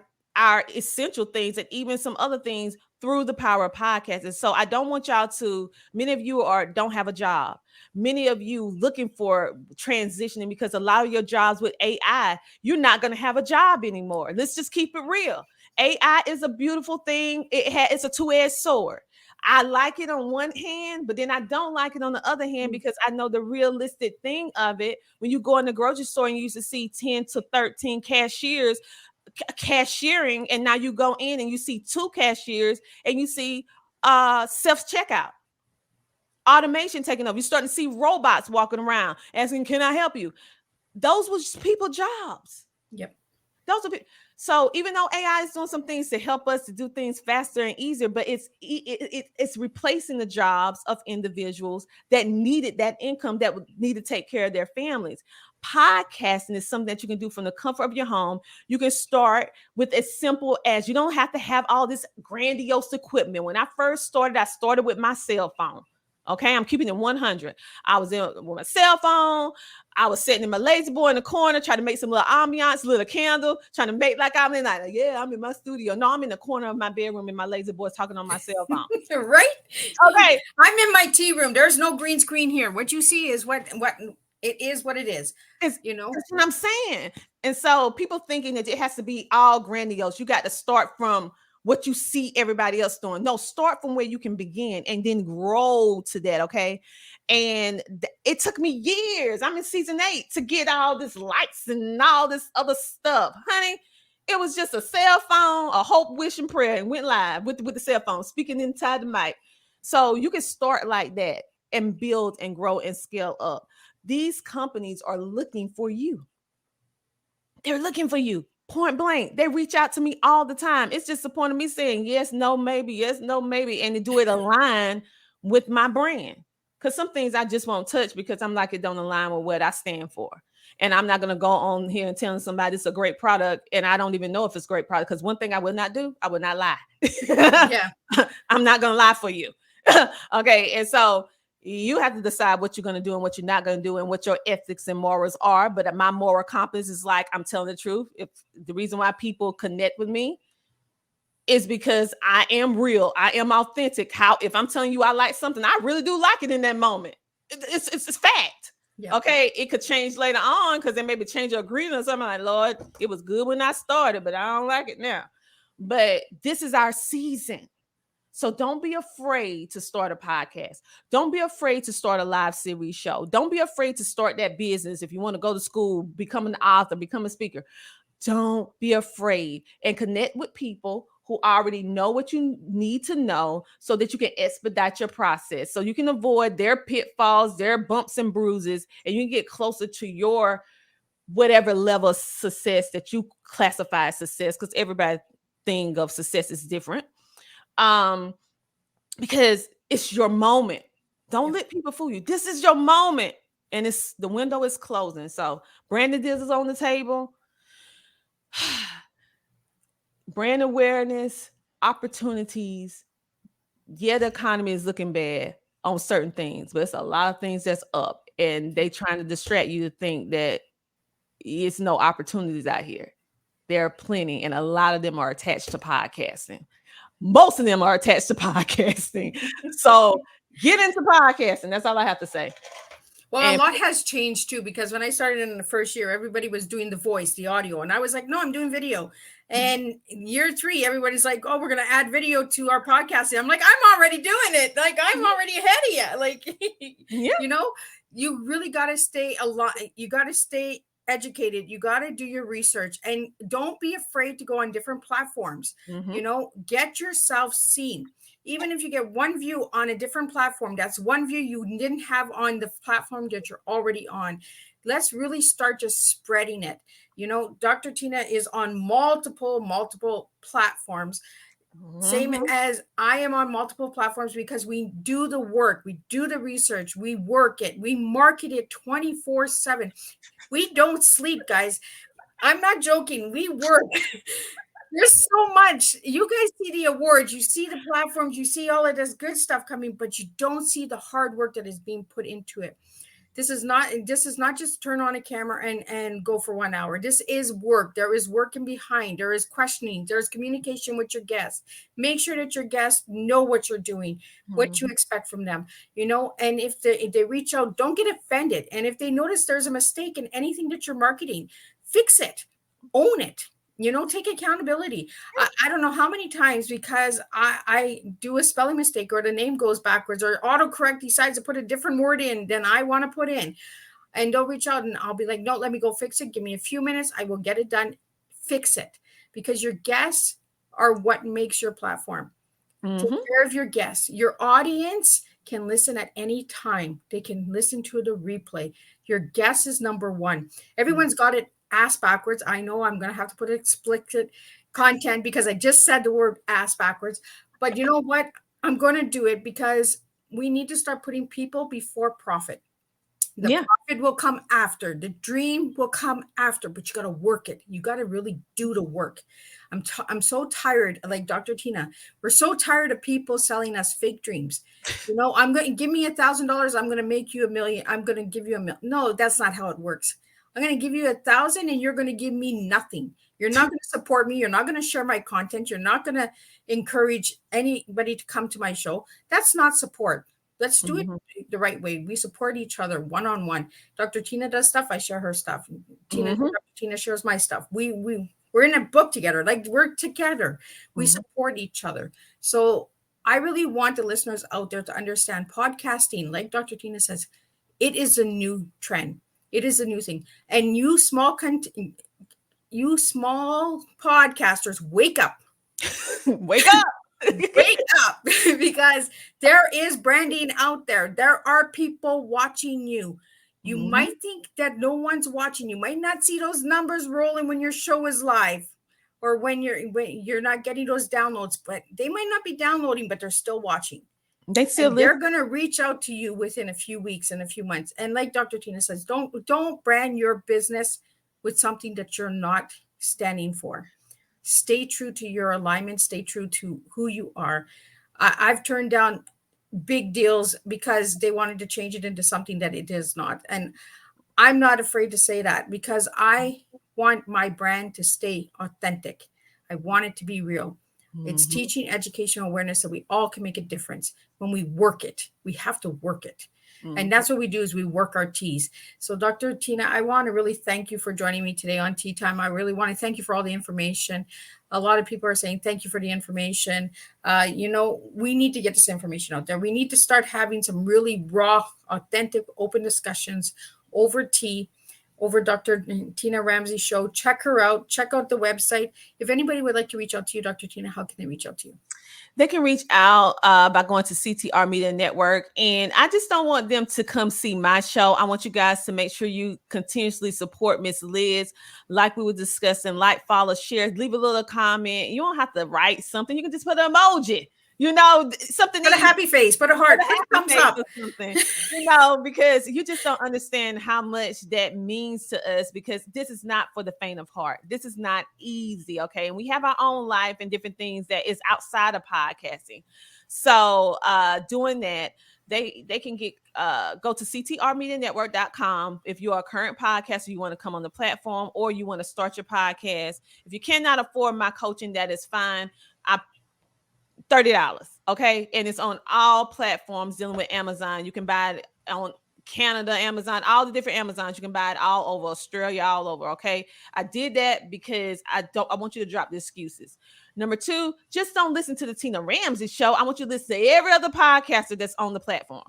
essential things and even some other things through the power of podcasts. And so I don't want y'all to, many of you don't have a job. Many of you looking for transitioning because a lot of your jobs with AI, you're not going to have a job anymore. Let's just keep it real. AI is a beautiful thing. It's a 2-edged sword. I like it on one hand, but then I don't like it on the other hand because I know the realistic thing of it. When you go in the grocery store and you used to see 10 to 13 cashiers cashiering, and now you go in and you see 2 cashiers and you see self-checkout. Automation taking over. You're starting to see robots walking around asking, "Can I help you?" Those was people jobs. Yep. Those are so even though AI is doing some things to help us to do things faster and easier, but it's replacing the jobs of individuals that needed that income, that would need to take care of their families. Podcasting is something that you can do from the comfort of your home. You can start with as simple as, you don't have to have all this grandiose equipment. When I first started, I started with my cell phone. Okay, I'm keeping it 100. I was in with my cell phone. I was sitting in my lazy boy in the corner, trying to make some little ambiance, little candle, trying to make like I'm in, like, yeah, I'm in my studio. No, I'm in the corner of my bedroom in my lazy boy talking on my cell phone. Right? Okay. I'm in my tea room. There's no green screen here. What you see is what it is, what it is. It's, you know, that's what I'm saying. And so people thinking that it has to be all grandiose. You got to start from what you see everybody else doing. No, start from where you can begin and then grow to that. Okay. And it took me years. I'm in season 8 to get all this lights and all this other stuff, honey. It was just a cell phone, a hope, wish, and prayer, and went live with the cell phone, speaking inside the mic. So you can start like that and build and grow and scale up. These companies are looking for you. They're looking for you. Point blank. They reach out to me all the time. It's just the point of me saying yes, no, maybe, yes, no, maybe, and to do it align with my brand. Because some things I just won't touch because I'm like, it don't align with what I stand for. And I'm not going to go on here and telling somebody it's a great product and I don't even know if it's a great product. Because one thing I will not do, I will not lie. yeah. I'm not going to lie for you. Okay. And so you have to decide what you're going to do and what you're not going to do and what your ethics and morals are. But my moral compass is like, I'm telling the truth. If the reason why people connect with me is because I am real, I am authentic. How, if I'm telling you I like something, I really do like it in that moment. It's fact. Yeah. Okay, it could change later on because they maybe change your agreement or something. Like, Lord, it was good when I started, but I don't like it now. But this is our season. So don't be afraid to start a podcast. Don't be afraid to start a live series show. Don't be afraid to start that business. If you want to go to school, become an author, become a speaker. Don't be afraid and connect with people who already know what you need to know so that you can expedite your process. So you can avoid their pitfalls, their bumps and bruises, and you can get closer to your whatever level of success that you classify as success, because everybody's thing of success is different. Because it's your moment. Don't let people fool you. This is your moment. And it's the window is closing. So branding deals is on the table. Brand awareness, opportunities. Yeah, the economy is looking bad on certain things, but it's a lot of things that's up. And they trying to distract you to think that it's no opportunities out here. There are plenty, and a lot of them are attached to podcasting. Most of them are attached to podcasting. So get into podcasting. That's all I have to say. Well, and a lot has changed too, because when I started in the first year, everybody was doing the voice, the audio. And I was like, no, I'm doing video. And year 3, everybody's like, oh, we're going to add video to our podcasting. I'm like, I'm already doing it. Like, I'm already ahead of you. Like, you know, you really got to stay you got to stay educated. You got to do your research, and don't be afraid to go on different platforms. You know, get yourself seen. Even if you get one view on a different platform, that's one view you didn't have on the platform that you're already on. Let's really start just spreading it. You know, Dr. Tina is on multiple platforms. Same as I am on multiple platforms, because we do the work, we do the research, we work it, we market it 24/7. We don't sleep, guys. I'm not joking. We work. There's so much. You guys see the awards, you see the platforms, you see all of this good stuff coming, but you don't see the hard work that is being put into it. This is not just turn on a camera and go for 1 hour. This is work. There is work in behind. There is questioning. There's communication with your guests. Make sure that your guests know what you're doing, what you expect from them, you know, and if they reach out, don't get offended. And if they notice there's a mistake in anything that you're marketing, fix it, own it. Take accountability. I don't know how many times, because I do a spelling mistake, or the name goes backwards, or autocorrect decides to put a different word in than I want to put in, and they'll reach out and I'll be like, no, let me go fix it. Give me a few minutes. I will get it done. Fix it. Because your guests are what makes your platform. Take care of your guests. Your audience can listen at any time. They can listen to the replay. Your guest is number one. Everyone's got it ass backwards. I know I'm going to have to put explicit content because I just said the word ass backwards. But you know what? I'm going to do it because we need to start putting people before profit. The profit will come after. The dream will come after, but you got to work it. You got to really do the work. I'm so tired, like Dr. Tina. We're so tired of people selling us fake dreams. I'm going to give me $1,000. I'm going to make you $1 million. I'm going to give you $1 million. No, that's not how it works. I'm going to give you 1,000 and you're going to give me nothing. You're not going to support me. You're not going to share my content. You're not going to encourage anybody to come to my show. That's not support. Let's do it the right way. We support each other one-on-one. Dr. Tina does stuff. I share her stuff. Dr. Tina shares my stuff. We're in a book together. Like, we're together. We support each other. So I really want the listeners out there to understand podcasting. Like Dr. Tina says, it is a new trend. It is a new thing. And you small podcasters, wake up. Wake up. Wake up, because there is branding out there. There are people watching you. You might think that no one's watching. You might not see those numbers rolling when your show is live, or when you're not getting those downloads, but they might not be downloading, but they're still watching. They're going to reach out to you within a few weeks and a few months. And like Dr. Tina says, don't brand your business with something that you're not standing for. Stay true to your alignment. Stay true to who you are. I've turned down big deals because they wanted to change it into something that it is not. And I'm not afraid to say that, because I want my brand to stay authentic. I want it to be real. It's teaching educational awareness that we all can make a difference when we work it. We have to work it. And that's what we do, is we work our T's. So Dr. Tina, I want to really thank you for joining me today on Tea Time. I really want to thank you for all the information. A lot of people are saying, thank you for the information. We need to get this information out there. We need to start having some really raw, authentic, open discussions over tea, over Dr. Tina Ramsay show. Check her out. Check out the website. If anybody would like to reach out to you, Dr. Tina, how can they reach out to you? They can reach out by going to CTR Media Network. And I just don't want them to come see my show. I want you guys to make sure you continuously support Miss Liz, like we were discussing, like, follow, share, leave a little comment. You don't have to write something. You can just put an emoji. Something. Put a happy face, put a heart, put a thumbs up. Something, because you just don't understand how much that means to us, because this is not for the faint of heart. This is not easy, okay? And we have our own life and different things that is outside of podcasting. So doing that, they can go to ctrmedianetwork.com if you're a current podcaster, you want to come on the platform, or you want to start your podcast. If you cannot afford my coaching, that is fine. $30, okay? And it's on all platforms dealing with Amazon. You can buy it on Canada, Amazon, all the different Amazons. You can buy it all over Australia, all over, okay? I did that because I want you to drop the excuses. Number two, just don't listen to the Tina Ramsay show. I want you to listen to every other podcaster that's on the platform.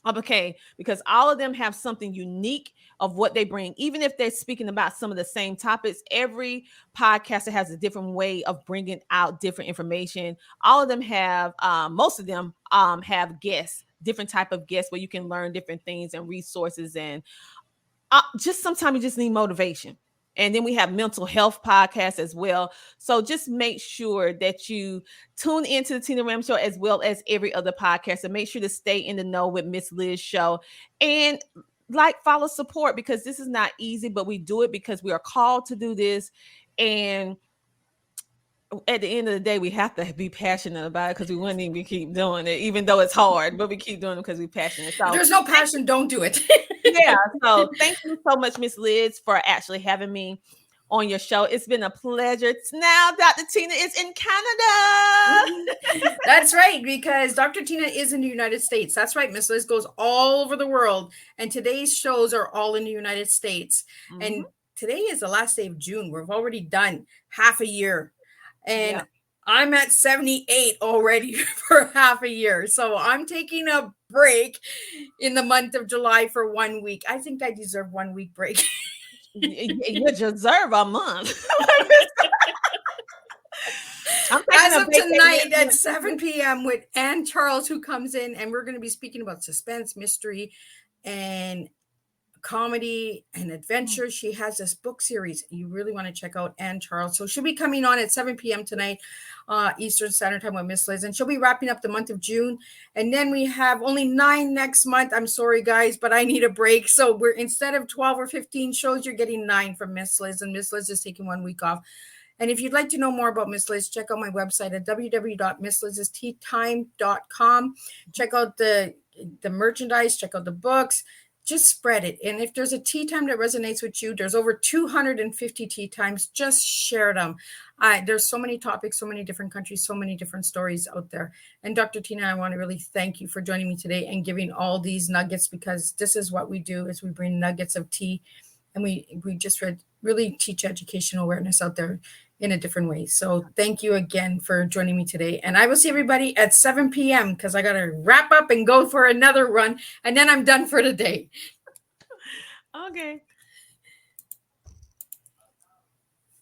Okay, because all of them have something unique of what they bring. Even if they're speaking about some of the same topics, every podcaster has a different way of bringing out different information. All of them have, most of them have guests, different type of guests where you can learn different things and resources. And just sometimes you just need motivation. And then we have mental health podcasts as well. So just make sure that you tune into the Tina Ramsay show as well as every other podcast, and make sure to stay in the know with Miss Liz show, and follow, support, because this is not easy, but we do it because we are called to do this. And at the end of the day, we have to be passionate about it, because we wouldn't even keep doing it, even though it's hard, but we keep doing it because we're passionate. So if there's no passion, don't do it. Yeah. So thank you so much, Miss Liz, for actually having me on your show. It's been a pleasure. Now Dr. Tina is in Canada. That's right, because Dr. Tina is in the United States. That's right. Miss Liz goes all over the world, and today's shows are all in the United States. And today is the last day of June. We've already done half a year. And Yeah. I'm at 78 already for half a year. So I'm taking a break in the month of July for 1 week. I think I deserve 1 week break. You deserve a month. I'm taking As a of vacation tonight this at month. 7 p.m. with Ann Charles, who comes in, and we're going to be speaking about suspense, mystery, and comedy and adventure. She has this book series you really want to check out, Ann Charles. So she'll be coming on at 7 p.m. tonight, Eastern Standard Time with Miss Liz, and she'll be wrapping up the month of June. And then we have only 9 next month. I'm sorry, guys, but I need a break. So we're, instead of 12 or 15 shows, you're getting 9 from Miss Liz, and Miss Liz is taking 1 week off. And if you'd like to know more about Miss Liz, check out my website at www.misslizsteatime.com. Check out the merchandise, check out the books, just spread it. And if there's a tea time that resonates with you, there's over 250 tea times, just share them. There's so many topics, so many different countries, so many different stories out there. And Dr. Tina, I want to really thank you for joining me today and giving all these nuggets, because this is what we do, is we bring nuggets of tea, and we just really teach educational awareness out there in a different way. So thank you again for joining me today. And I will see everybody at 7 p.m. because I got to wrap up and go for another run. And then I'm done for the day. Okay.